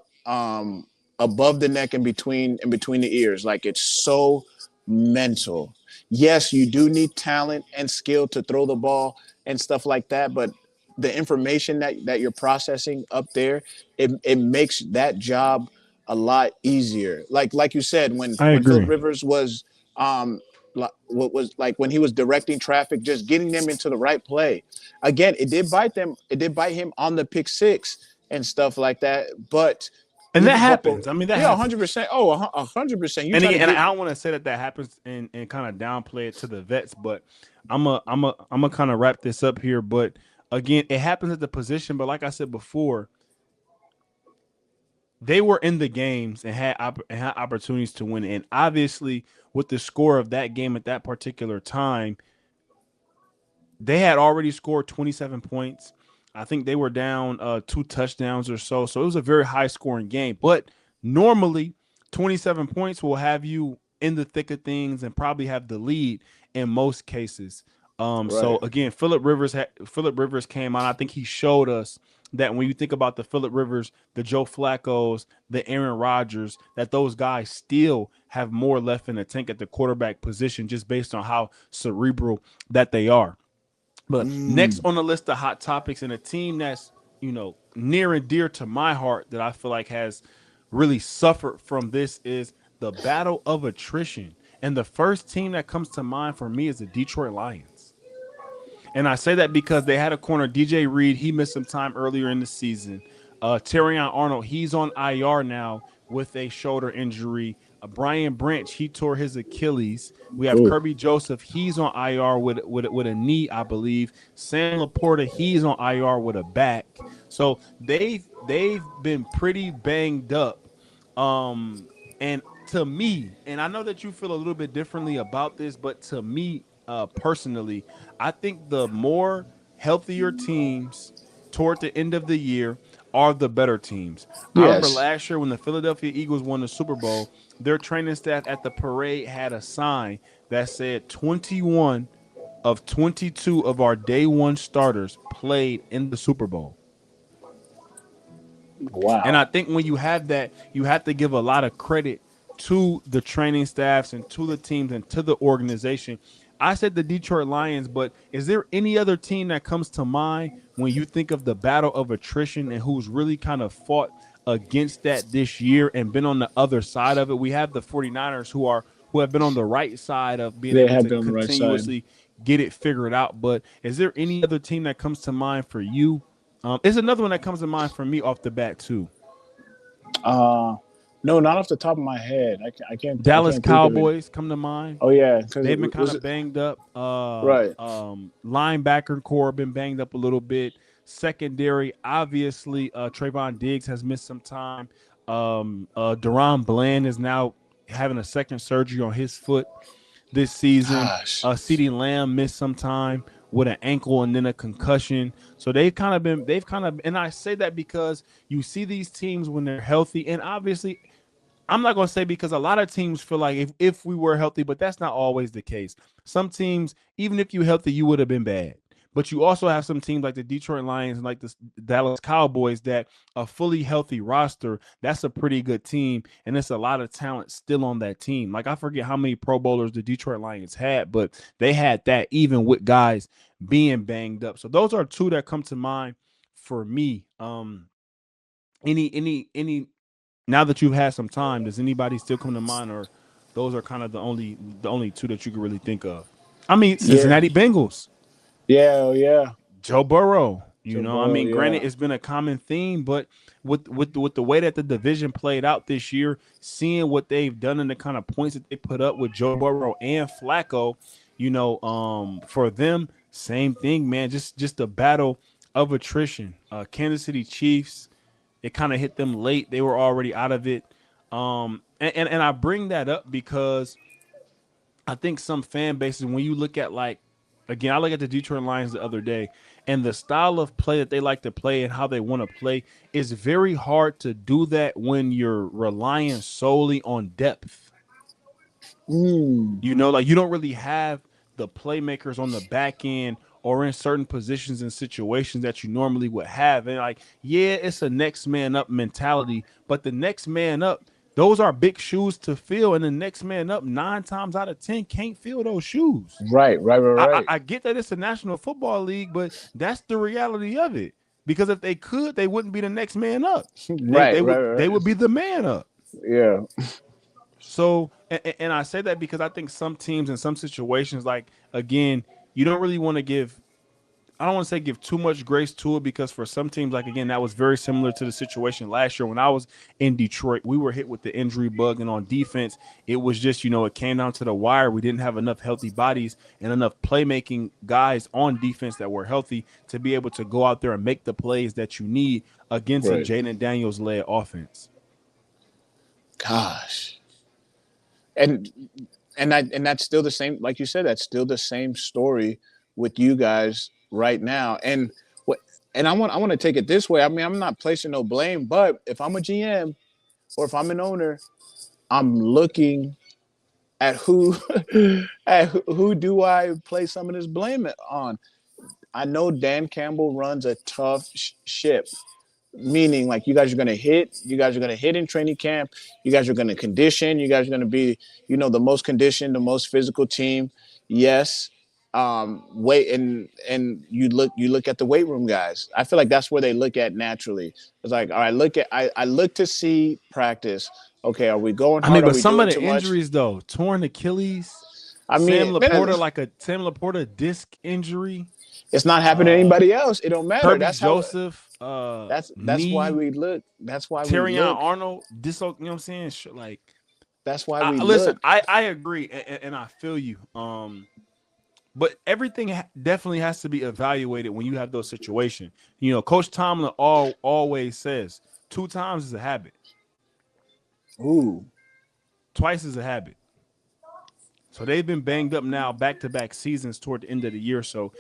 above the neck and between the ears. Like it's so mental. Yes, you do need talent and skill to throw the ball and stuff like that, but the information that you're processing up there, it makes that job a lot easier. Like you said, I when Phillip agree. Rivers was what was like when he was directing traffic, just getting them into the right play. Again, it did bite them. It did bite him on the pick six and stuff like that. But And that even happens. I mean, that yeah, happens. 100%. Oh, 100%. You And try to again, and get I don't want to say that happens and kind of downplay it to the vets, but I'm a kind of wrap this up here. But again, it happens at the position. But like I said before, they were in the games and had opportunities to win. And obviously, with the score of that game at that particular time, they had already scored 27 points. I think they were down two touchdowns or so. So it was a very high scoring game. But normally, 27 points will have you in the thick of things and probably have the lead in most cases. So right. again, Phillip Rivers came on. I think he showed us that when you think about the Phillip Rivers, the Joe Flacco's, the Aaron Rodgers, that those guys still have more left in the tank at the quarterback position just based on how cerebral that they are. But next Mm, on the list of hot topics and a team that's, you know, near and dear to my heart that I feel like has really suffered from this is the battle of attrition. And the first team that comes to mind for me is the Detroit Lions. And I say that because they had a corner, DJ Reed. He missed some time earlier in the season. Terrion Arnold, he's on IR now with a shoulder injury. Brian Branch, he tore his Achilles. We have ooh, Kirby Joseph, he's on IR with a knee, I believe. Sam Laporta, he's on IR with a back. So they've been pretty banged up. And to me, and I know that you feel a little bit differently about this, but to me, personally, I think the more healthier teams toward the end of the year are the better teams. I remember Yes. last year when the Philadelphia Eagles won the Super Bowl, their training staff at the parade had a sign that said 21 of 22 of our day one starters played in the Super Bowl. And Wow. I think when you have that, you have to give a lot of credit to the training staffs and to the teams and to the organization. I said the Detroit Lions, but is there any other team that comes to mind when you think of the battle of attrition and who's really kind of fought against that this year and been on the other side of it? We have the 49ers who have been on the right side of being They able have to been on the right side. continuously get it figured out. But is there any other team that comes to mind for you? It's another one that comes to mind for me off the bat too. Uh, no, not off the top of my head. I Dallas can't think of it. Cowboys come to mind. Oh yeah, because They've been it kind was of banged up. right. Linebacker core been banged up a little bit. Secondary, obviously, Trayvon Diggs has missed some time. Deron Bland is now having a second surgery on his foot this season. Gosh. CeeDee Lamb missed some time with an ankle and then a concussion. So and I say that because you see these teams when they're healthy, and obviously I'm not going to say because a lot of teams feel like if we were healthy, but that's not always the case. Some teams, even if you healthy, you would have been bad. But you also have some teams like the Detroit Lions and like the Dallas Cowboys that a fully healthy roster, that's a pretty good team. And there's a lot of talent still on that team. Like I forget how many Pro Bowlers the Detroit Lions had, but they had that even with guys being banged up. So those are two that come to mind for me. Any now that you've had some time, does anybody still come to mind, or those are kind of the only two that you can really think of? I mean, Yeah. Cincinnati Bengals, Yeah. Oh yeah. Joe Burrow. Joe I Burrow. mean, granted, Yeah. it's been a common theme, but with the way that the division played out this year, seeing what they've done and the kind of points that they put up with Joe Burrow and Flacco, for them, same thing, man. Just a battle of attrition. Kansas City Chiefs, it kind of hit them late. They were already out of it. And I bring that up because I think some fan bases, when you look at again, I look at the Detroit Lions the other day, and the style of play that they like to play and how they want to play is very hard to do that when you're relying solely on depth. Mm. Like you don't really have the playmakers on the back end or in certain positions and situations that you normally would have. And yeah, it's a next man up mentality, but the next man up, those are big shoes to fill. And the next man up, 9 times out of 10, can't fill those shoes. Right. Right. Right. I, I, Right. I get that it's a National Football League, but that's the reality of it. Because if they could, they wouldn't be the next man up. They Right. they Right. would Right. they would be the man up. Yeah. So, and I say that because I think some teams in some situations, again, you don't really want to I don't want to say give too much grace to it because for some teams, again, that was very similar to the situation last year when I was in Detroit. We were hit with the injury bug, and on defense, it was just, it came down to the wire. We didn't have enough healthy bodies and enough playmaking guys on defense that were healthy to be able to go out there and make the plays that you need against a Right. Jaden Daniels led offense. Gosh. And and that's still the same. Like you said, that's still the same story with you guys right now. And what? And I want to take it this way. I mean, I'm not placing no blame, but if I'm a GM or if I'm an owner, I'm looking at who who do I place some of this blame on. I know Dan Campbell runs a tough ship, meaning like you guys are going to hit in training camp, you guys are going to condition, you guys are going to be, the most conditioned, the most physical team. Yes. Weight and you look at the weight room guys. I feel like that's where they look at naturally. It's like, all right, I look to see practice. Okay, are we going I mean, hard? Are but we some of doing the too much? injuries though, torn Achilles, I mean, man, Sam Laporta disc injury, it's not happening to uh, anybody else. It don't matter. Kirby That's how. Joseph, That's why knee, we look. That's why we Terrion look. Arnold, you know what I'm saying? That's why we Listen, look. I agree, and I feel you. But everything definitely has to be evaluated when you have those situations. Coach Tomlin always says 2 times is a habit, Ooh. twice is a habit. So they've been banged up now back-to-back seasons toward the end of the year. So,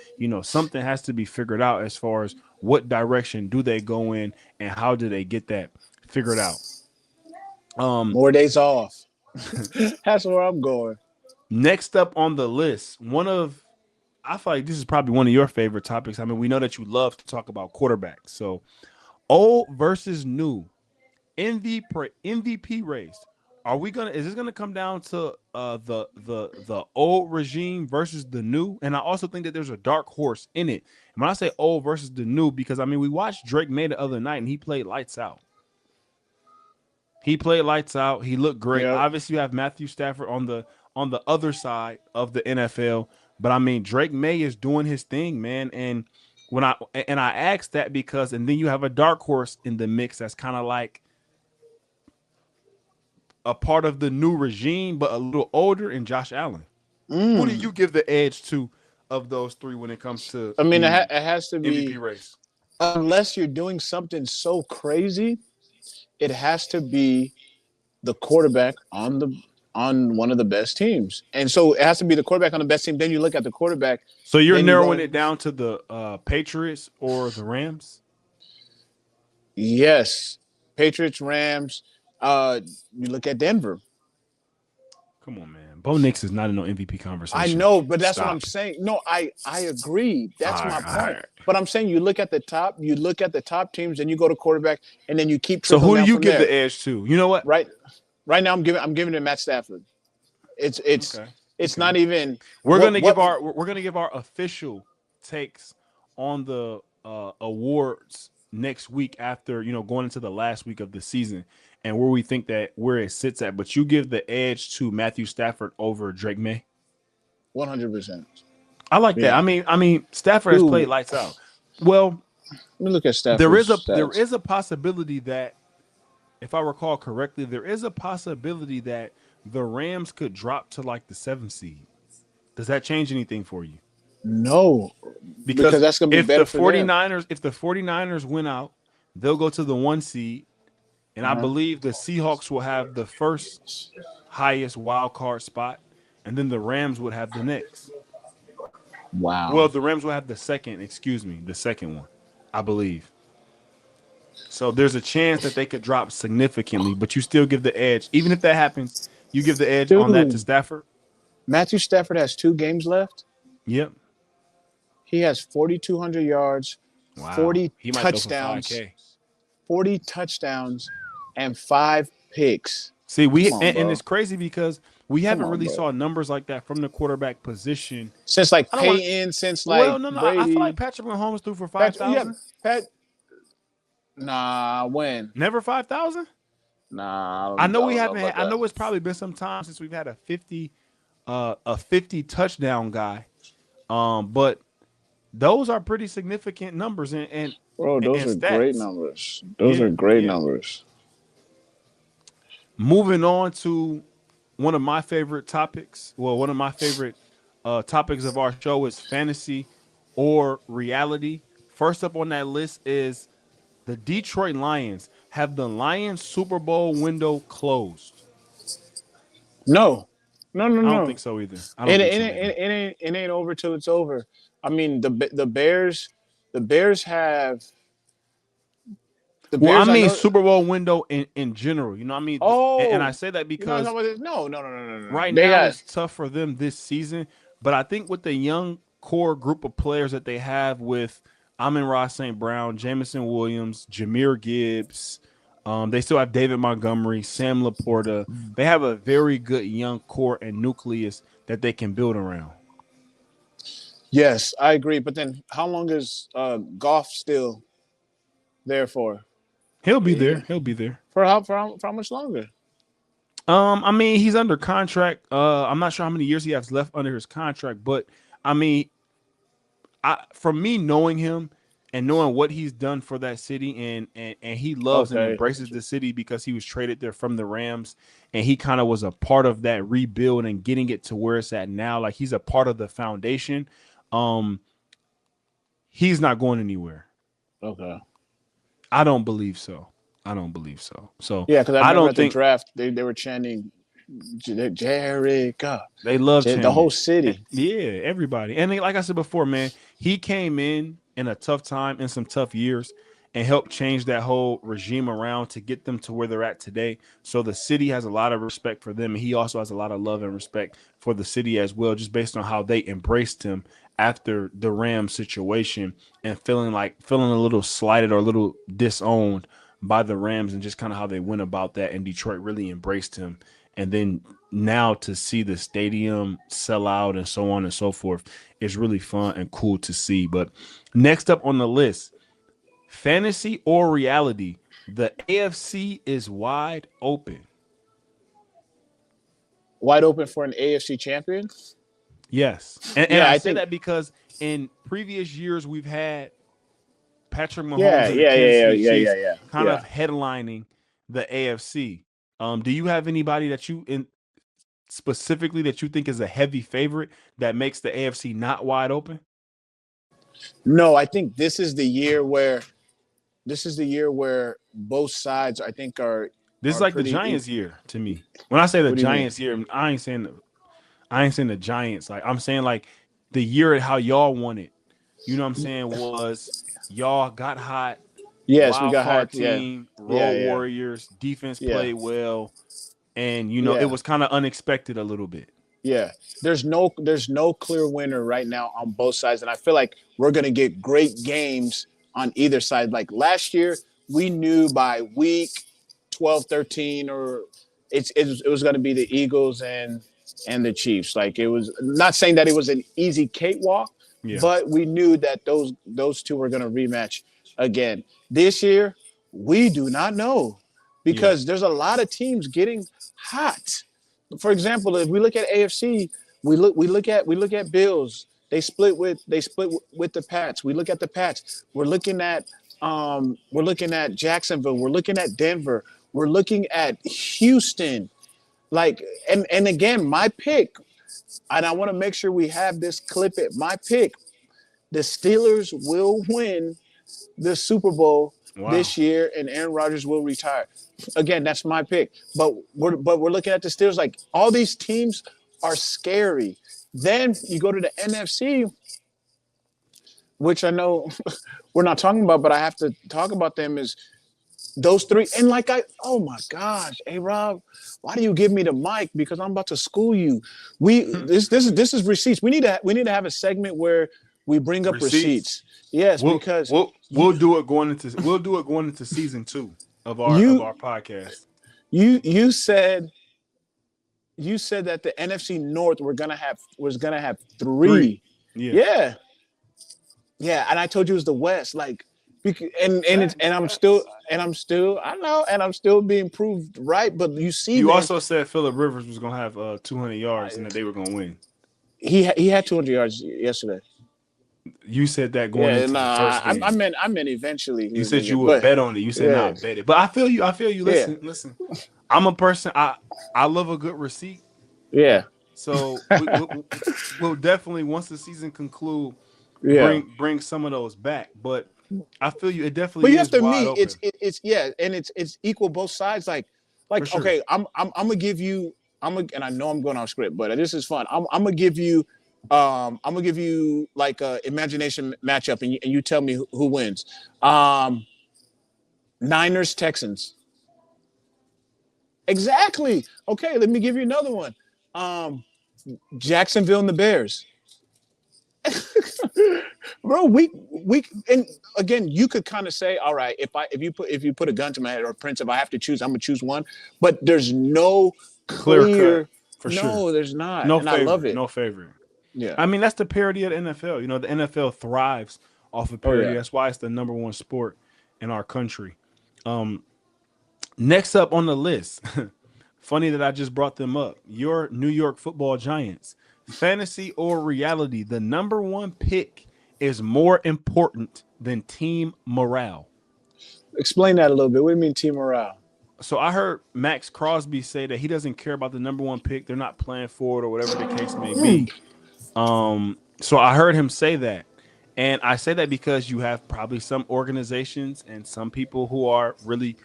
something has to be figured out as far as what direction do they go in, and how do they get that figured out? More days off. That's where I'm going. Next up on the list, I feel like this is probably one of your favorite topics. I mean, we know that you love to talk about quarterbacks. So, old versus new MVP race. Is this gonna come down to the old regime versus the new? And I also think that there's a dark horse in it. And when I say old versus the new, because I mean we watched Drake Maye the other night and he played lights out. He played lights out. He looked great. Yep. Obviously, you have Matthew Stafford on the other side of the NFL. But I mean, Drake Maye is doing his thing, man. And I asked that because, and then you have a dark horse in the mix that's kind of like a part of the new regime, but a little older, in Josh Allen. Who do you give the edge to of those three when it comes to? I mean, it has to be MVP race. Unless you're doing something so crazy, it has to be the quarterback on one of the best teams. And so it has to be the quarterback on the best team. Then you look at the quarterback. So you're narrowing it down to the Patriots or the Rams? Yes. Patriots, Rams. You look at Denver. Come on, man. Bo Nix is not in no MVP conversation. I know, but that's what I'm saying. No, I agree. That's my point. Right. But I'm saying you look at the top teams, and you go to quarterback, and then you keep. So who do you give the edge to? You know what? Right now, I'm giving it Matt Stafford. It's not even. We're gonna give our official takes on the awards next week after going into the last week of the season. And where we think that where it sits at, but you give the edge to Matthew Stafford over Drake Maye. 100%. I like that. I mean, Stafford has played lights out. Well, let me look at Stafford. There is a possibility that, if I recall correctly, there is a possibility that the Rams could drop to like the 7th seed. Does that change anything for you? No, because that's going to be better for them. If the 49ers win out, they'll go to the 1 seed. And I believe the Seahawks will have the first highest wild card spot, and then the Rams would have the next. Wow. Well, the Rams will have the second one, I believe. So there's a chance that they could drop significantly, but you still give the edge. Even if that happens, you give the edge on that to Stafford. Matthew Stafford has 2 games left. Yep. He has 4,200 yards, 40 touchdowns, 40 touchdowns. And 5 picks. See, and it's crazy because we haven't really saw numbers like that from the quarterback position since like Peyton, since like Brady. I feel like Patrick Mahomes threw for 5,000. Nah, when? Never 5,000. Nah, I know we haven't. I know it's probably been some time since we've had a 50 touchdown guy. But those are pretty significant numbers and bro, those are great numbers. Those are great numbers. Moving on to one of my favorite topics. Well, one of my favorite topics of our show is fantasy or reality. First up on that list is the Detroit Lions. Have the Lions Superbowl window closed? No. I don't think so either. It ain't over till it's over. I mean, the Bears have. Super Bowl window in general. You know what I mean? Oh, and I say that because no. Right now it's tough for them this season. But I think with the young core group of players that they have with Amon-Ra St. Brown, Jamison Williams, Jahmyr Gibbs, they still have David Montgomery, Sam Laporta. They have a very good young core and nucleus that they can build around. Yes, I agree. But then how long is Goff still there for? He'll be there. For how much longer? I mean, he's under contract. I'm not sure how many years he has left under his contract, but I mean, from me knowing him and knowing what he's done for that city, and he loves and embraces the city because he was traded there from the Rams, and he kind of was a part of that rebuild and getting it to where it's at now. Like, he's a part of the foundation. He's not going anywhere. Okay. I don't believe so. So yeah, because I don't think the draft they were chanting Jared Goff. They love the whole city. Yeah, everybody. And like I said before, man, he came in in a tough time, in some tough years, and helped change that whole regime around to get them to where they're at today. So the city has a lot of respect for them. And he also has a lot of love and respect for the city as well, just based on how they embraced him after the Rams situation and feeling a little slighted or a little disowned by the Rams and just kind of how they went about that. And Detroit really embraced him. And then now to see the stadium sell out and so on and so forth is really fun and cool to see. But next up on the list, fantasy or reality, the AFC is wide open. Wide open for an AFC champion. Yes. And Yeah, I I say think. that because in previous years we've had Patrick Yeah, Mahomes and the yeah, Kansas yeah, City yeah, yeah, Chiefs yeah, kind yeah. of headlining the AFC. Do you have anybody that you in specifically that you think is a heavy favorite that makes the AFC not wide open? No, I think this is the year where both sides I think This is are like the pretty. Giants year to me. When I say the What do you mean? Giants year, I ain't saying the Giants. Like I'm saying like the year how y'all won it. You know what I'm saying? Was y'all got hot, Yes, we wild got hot. card Yeah, team, yeah, road yeah, warriors, defense yeah, played well, and it yeah. was kind of unexpected a little bit. Yeah, there's no clear winner right now on both sides, and I feel like we're gonna get great games on either side. Like last year, we knew by week 12, 13, or it was gonna be the Eagles and the Chiefs. Like it was not saying that it was an easy cakewalk, Yeah, but we knew that those two were gonna rematch again. This year, we do not know yeah, because there's a lot of teams getting hot. For example, if we look at AFC, we look at Bills. They split with the Pats. We look at the Pats. We're looking at Jacksonville. We're looking at Denver. We're looking at Houston. Like and again, my pick, and I want to make sure we have this clip it. My pick, the Steelers will win the Super Bowl wow, this year, and Aaron Rodgers will retire. Again, that's my pick. But we're looking at the Steelers. Like all these teams are scary. Then you go to the NFC, which I know we're not talking about, but I have to talk about them. Is those three? And oh my gosh, hey Rob, why do you give me the mic? Because I'm about to school you. This is receipts. We need to have a segment where we bring up receipts. receipts. Yes, We'll because we'll you we'll do it going into season 2 of you our podcast. you said that the NFC North was gonna have Three, three. yeah. Yeah, yeah, and I told you it was the West. Like, and it's and I'm still I know, and I'm still being proved right. But you see, You man, also said Phillip Rivers was gonna have 200 yards and that they were gonna win. he had 200 yards yesterday. You said that going Yeah, into nah, the first I game. meant I meant eventually he You was said gonna you get, would but bet on it. You said yeah, not bet it. But I feel you. I feel you. yeah, Listen. I'm a person. I love a good receipt. yeah, So we'll definitely once the season conclude yeah. bring some of those back. But I feel you. It But definitely you have is to wide meet. open It's yeah, and it's equal both sides. for sure. Okay, I'm gonna give you. And I know I'm going off script, but this is fun. I'm gonna give you. I'm gonna give you like a imagination matchup, and you tell me who wins. Um, Niners Texans. Exactly. Okay, let me give you another one. Um, Jacksonville and the Bears. Bro, we and again, you could kind of say, all right, if you put a gun to my head, or Prince, if I have to choose, I'm gonna choose one. But there's no Clear cut clear. for sure. No, there's not, No and I love favorite. it. No favorite. Yeah. I mean, that's the parody of the NFL. The NFL thrives off of Oh parody. yeah. That's why it's the number one sport in our country. Um, Next up on the list, funny that I just brought them up. Your New York Football Giants, fantasy or reality, the number one pick is more important than team morale. Explain that a little bit. What do you mean team morale? So I heard Max Crosby say that he doesn't care about the number one pick. They're not playing for it or whatever the case may be. So I heard him say that. And I say that because you have probably some organizations and some people who are really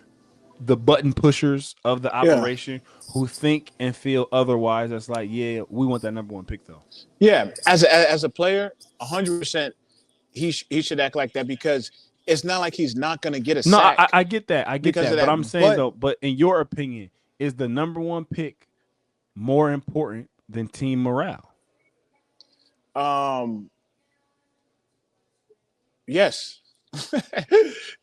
the button pushers of the Yeah. operation who think and feel otherwise. That's like, yeah, we want that number one pick though. Yeah. As a player, 100%. he should act like that, because it's not like he's not going to get a No, sack I get that. I get because that. of But that. I'm saying though, but in your opinion, is the number one pick more important than team morale? Yes.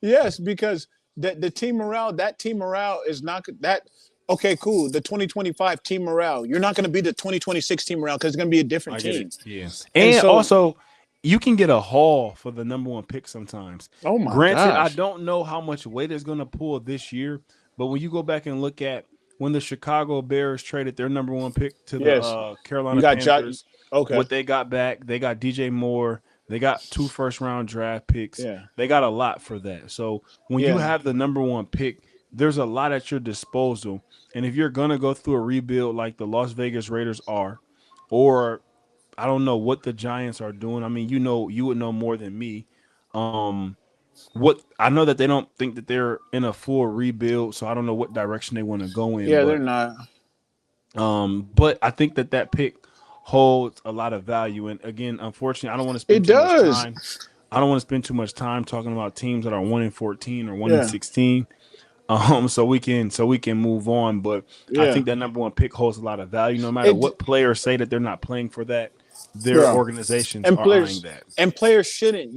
Yes, because the team morale, that team morale is not that. Okay, cool. The 2025 team morale, you're not going to be the 2026 team morale, because it's going to be a different I get team. it. Yeah. And And so, also, you can get a haul for the number one pick sometimes. oh my Granted, I gosh. don't know how much weight it's going to pull this year, but when you go back and look at when the Chicago Bears traded their number one pick to the Yes. You Carolina got Panthers, Okay. what they got back, they got DJ Moore, they got 2 first-round draft picks. Yeah. They got a lot for that. So when you Yeah. have the number one pick, there's a lot at your disposal. And if you're going to go through a rebuild like the Las Vegas Raiders are, or I don't know what the Giants are doing. I mean, you would know more than me. What I know that they don't think that they're in a full rebuild, so I don't know what direction they want to go in. Yeah, they're not. But I think that pick holds a lot of value. And again, unfortunately, I don't want to It spend too much does. time. I don't want to spend too much time talking about teams that are 1-14 or 1-16. So we can move on. But I Yeah. think that number one pick holds a lot of value. No matter It what players say that they're not playing for that, their Yeah. organizations And are eyeing that. players shouldn't.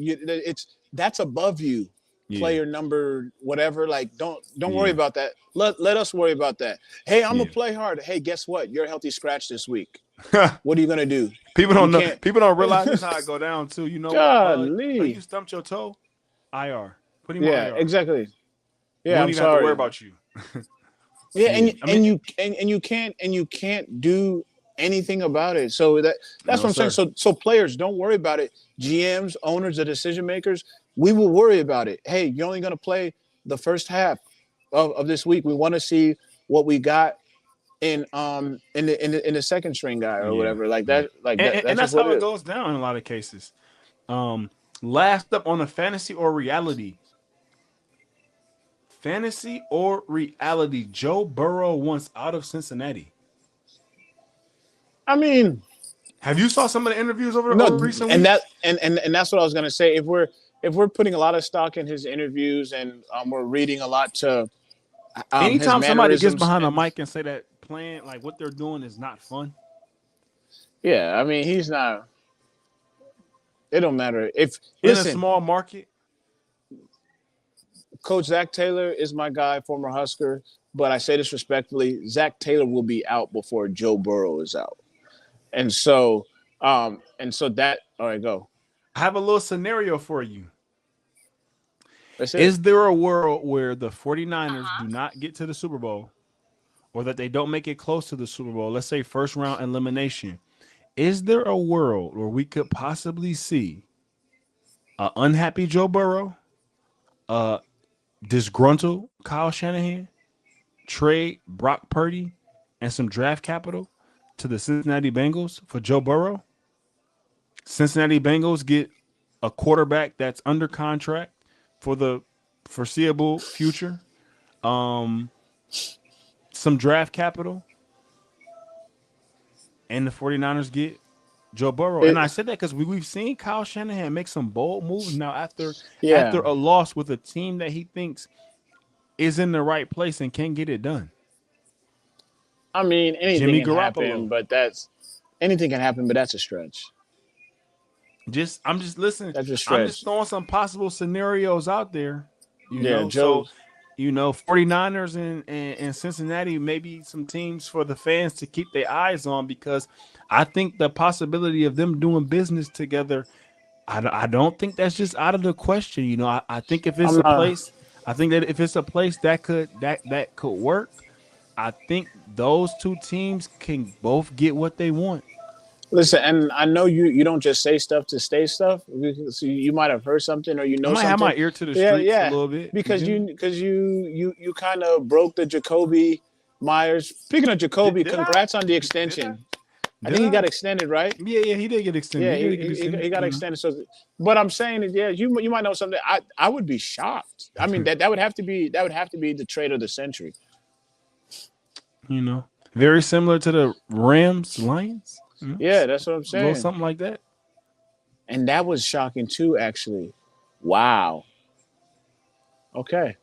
That's above you. Yeah. Player number whatever. Like, don't worry Yeah. about that. Let us worry about that. Hey, I'm Yeah. gonna play hard. Hey, guess what? You're a healthy scratch this week. What are you gonna do? People don't You know. can't- People don't realize this how it go down too. You know, Golly. you stumped your toe. IR. Put him Yeah, on IR. exactly. We Yeah, don't I'm even have to sorry. worry about you. Yeah, Yeah. and you can't do anything about it. So that's No, what I'm saying. sir. So players, don't worry about it. GMs, owners, the decision makers, we will worry about it. Hey, you're only gonna play the first half of this week. We want to see what we got in the second string guy or Yeah. whatever. Like Yeah. that. Like that. And That's that's just what how it it is. goes down in a lot of cases. Last up on the fantasy or reality. Fantasy or reality? Joe Burrow wants out of Cincinnati. I mean, Have you saw some of the interviews over no, recent and weeks? and that's what I was gonna say. If we're putting a lot of stock in his interviews, and we're reading a lot to his Anytime somebody gets mannerisms, behind the mic and say that playing like what they're doing is not fun. yeah, I mean, he's not. It don't matter if In a listen. small market, Coach Zach Taylor is my guy, former Husker, but I say this respectfully: Zach Taylor will be out before Joe Burrow is out, and so that. All right, go. I have a little scenario for you. That's it. Is there a world where the 49ers do not get to the Super Bowl or that they don't make it close to the Super Bowl? Let's say first round elimination. Is there a world where we could possibly see an unhappy Joe Burrow, a disgruntled Kyle Shanahan, trade Brock Purdy, and some draft capital to the Cincinnati Bengals for Joe Burrow? Cincinnati Bengals get a quarterback that's under contract for the foreseeable future. Some draft capital. And the 49ers get Joe Burrow. And I said that because we've seen Kyle Shanahan make some bold moves now after a loss with a team that he thinks is in the right place and can get it done. I mean, anything Jimmy can happen, Garoppolo. but anything can happen, but that's a stretch. I'm just listening. That's a stretch. I'm just throwing some possible scenarios out there. You know, Joe. So 49ers and Cincinnati, maybe some teams for the fans to keep their eyes on, because I think the possibility of them doing business together, I don't think that's just out of the question. You know, I think if it's place, I think that if it's a place that could work, I think those two teams can both get what they want. Listen, and I know you don't just say stuff to say stuff. So you might have heard something, or I might something. have my ear to the streets a little bit because you kind of broke the Jacoby Myers. Speaking of Jacoby, congrats on the extension. I think he got extended, right? Yeah, he did get extended. Yeah, he got extended. So, but I'm saying is, you might know something. I would be shocked. I mean, that would have to be the trade of the century. You know, very similar to the Rams Lions. Yeah, that's what I'm saying. Something like that. And that was shocking too, actually. Wow. Okay.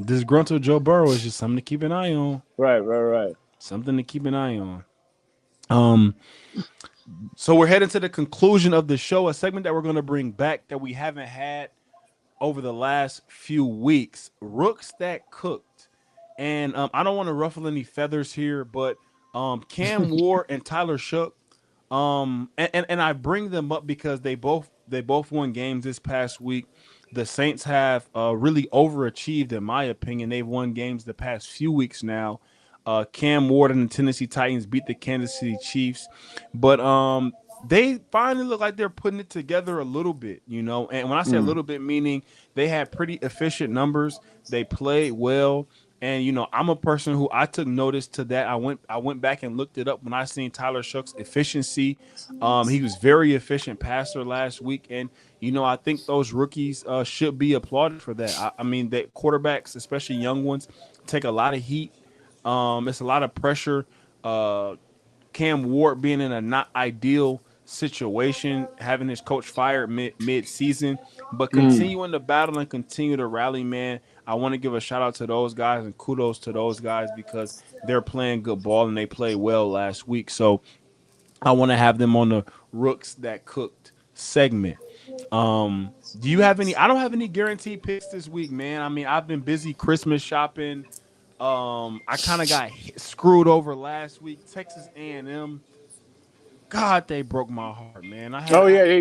Disgruntled Joe Burrow is just something to keep an eye on. Right. Something to keep an eye on. So we're heading to the conclusion of the show, a segment that we're going to bring back that we haven't had over the last few weeks. Rooks that cooked. And I don't want to ruffle any feathers here, but Cam Ward and Tyler Shook, and I bring them up because they both won games this past week. The Saints have really overachieved, in my opinion. They've won games the past few weeks now. Cam Ward and the Tennessee Titans beat the Kansas City Chiefs, but they finally look like they're putting it together a little bit, you know. And when I say a little bit, meaning they had pretty efficient numbers. They played well. And you know, I'm a person who I took notice to that. I went back and looked it up when I seen Tyler Shook's efficiency. He was very efficient passer last week, and you know, I think those rookies should be applauded for that. I mean, that quarterbacks, especially young ones, take a lot of heat. It's a lot of pressure. Cam Ward being in a not ideal situation, having his coach fired mid season, but continuing to battle and continue to rally, man. I want to give a shout out to those guys and kudos to those guys because they're playing good ball and they played well last week. So I want to have them on the Rooks That Cooked segment. Do you have any? I don't have any guaranteed picks this week, man. I mean, I've been busy Christmas shopping. I kind of got screwed over last week. Texas A&M, God, they broke my heart, man.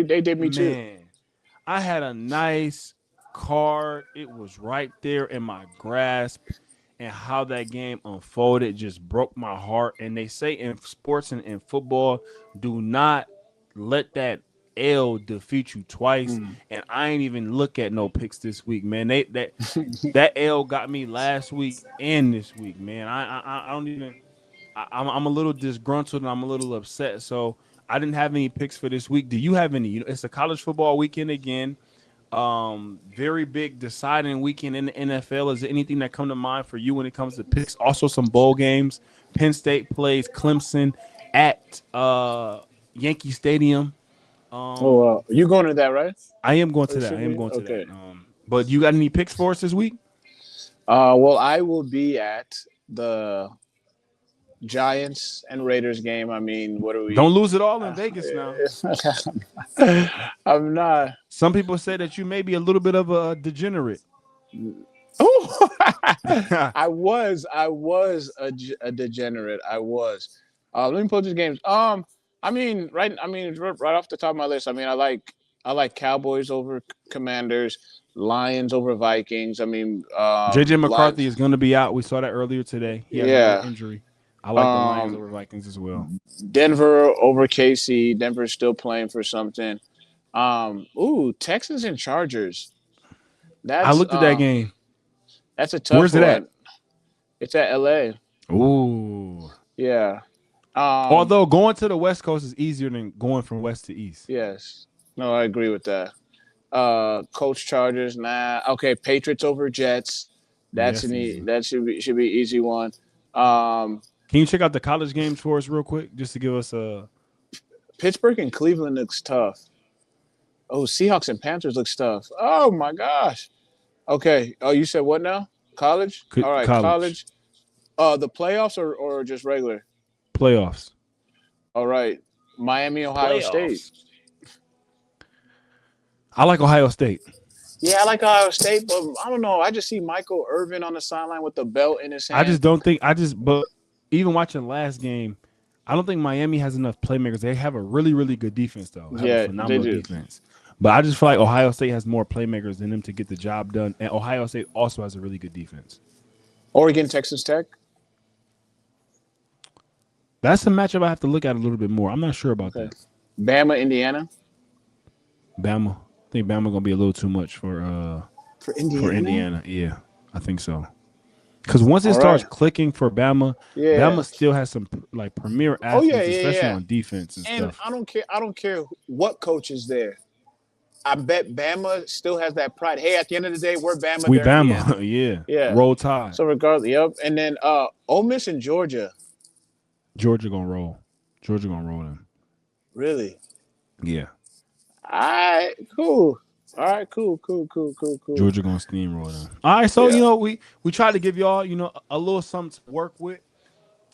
They did me too. Man, I had a nice card. It was right there in my grasp, and how that game unfolded just broke my heart. And they say in sports and in football, do not let that L defeat you twice. And I ain't even look at no picks this week, man. That L got me last week and this week, man. I don't even. I'm a little disgruntled and I'm a little upset. So I didn't have any picks for this week. Do you have any? You know, it's a college football weekend again. Very big deciding weekend in the NFL. Is there anything that come to mind for you when it comes to picks? Also, some bowl games. Penn State plays Clemson at Yankee Stadium. You going to that, right? I am going to that. That. But you got any picks for us this week? Well, I will be at the Giants and Raiders game. I mean, what are we? Don't lose it all in Vegas now. I'm not. Some people say that you may be a little bit of a degenerate. Oh, I was a degenerate. I was. Let me pull these games. I mean, right off the top of my list. I mean, I like Cowboys over Commanders, Lions over Vikings. I mean, JJ McCarthy is going to be out. We saw that earlier today. He had an injury. I like the Lions over Vikings as well. Denver over KC. Denver's still playing for something. Texans and Chargers. I looked at that game. That's a tough one. Where's it at? It's at LA. Ooh. Yeah. Although going to the West Coast is easier than going from West to East. Yes. No, I agree with that. Colts Chargers. Nah. Okay. Patriots over Jets. That should be an easy one. Can you check out the college games for us real quick, just to give us a? Pittsburgh and Cleveland looks tough. Oh, Seahawks and Panthers looks tough. Oh my gosh. Okay. Oh, you said what now? College? All right, college. The playoffs or just regular? Playoffs. All right. Miami, Ohio State. I like Ohio State. Yeah, I like Ohio State, but I don't know. I just see Michael Irvin on the sideline with the belt in his hand. But even watching last game, I don't think Miami has enough playmakers. They have a really, really good defense, though. Phenomenal defense. But I just feel like Ohio State has more playmakers than them to get the job done. And Ohio State also has a really good defense. Oregon, Texas Tech. That's a matchup I have to look at a little bit more. I'm not sure about that. Bama, Indiana. Bama. I think Bama gonna be a little too much for Indiana. Yeah, I think so. Because once it starts clicking for Bama, Bama still has some like premier athletes, especially on defense and stuff. I don't care what coach is there. I bet Bama still has that pride. Hey, at the end of the day, we're Bama. We Bama, yeah. Roll Tide. So regardless, yep. And then Ole Miss and Georgia. Georgia gonna roll. Georgia gonna roll them. Really? Yeah. All right, cool. All right, cool. Georgia gonna steamroll them. All right, so Yeah. we tried to give y'all a little something to work with.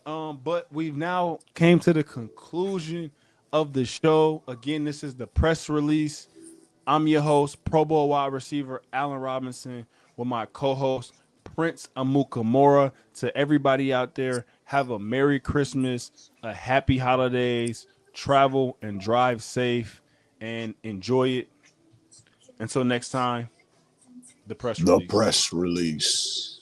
But we've now came to the conclusion of the show. Again, this is the press release. I'm your host, Pro Bowl wide receiver Allen Robinson, with my co-host Prince Amukamara. To everybody out there, have a Merry Christmas, a Happy Holidays, travel and drive safe, and enjoy it. Until next time, the press The release. press release.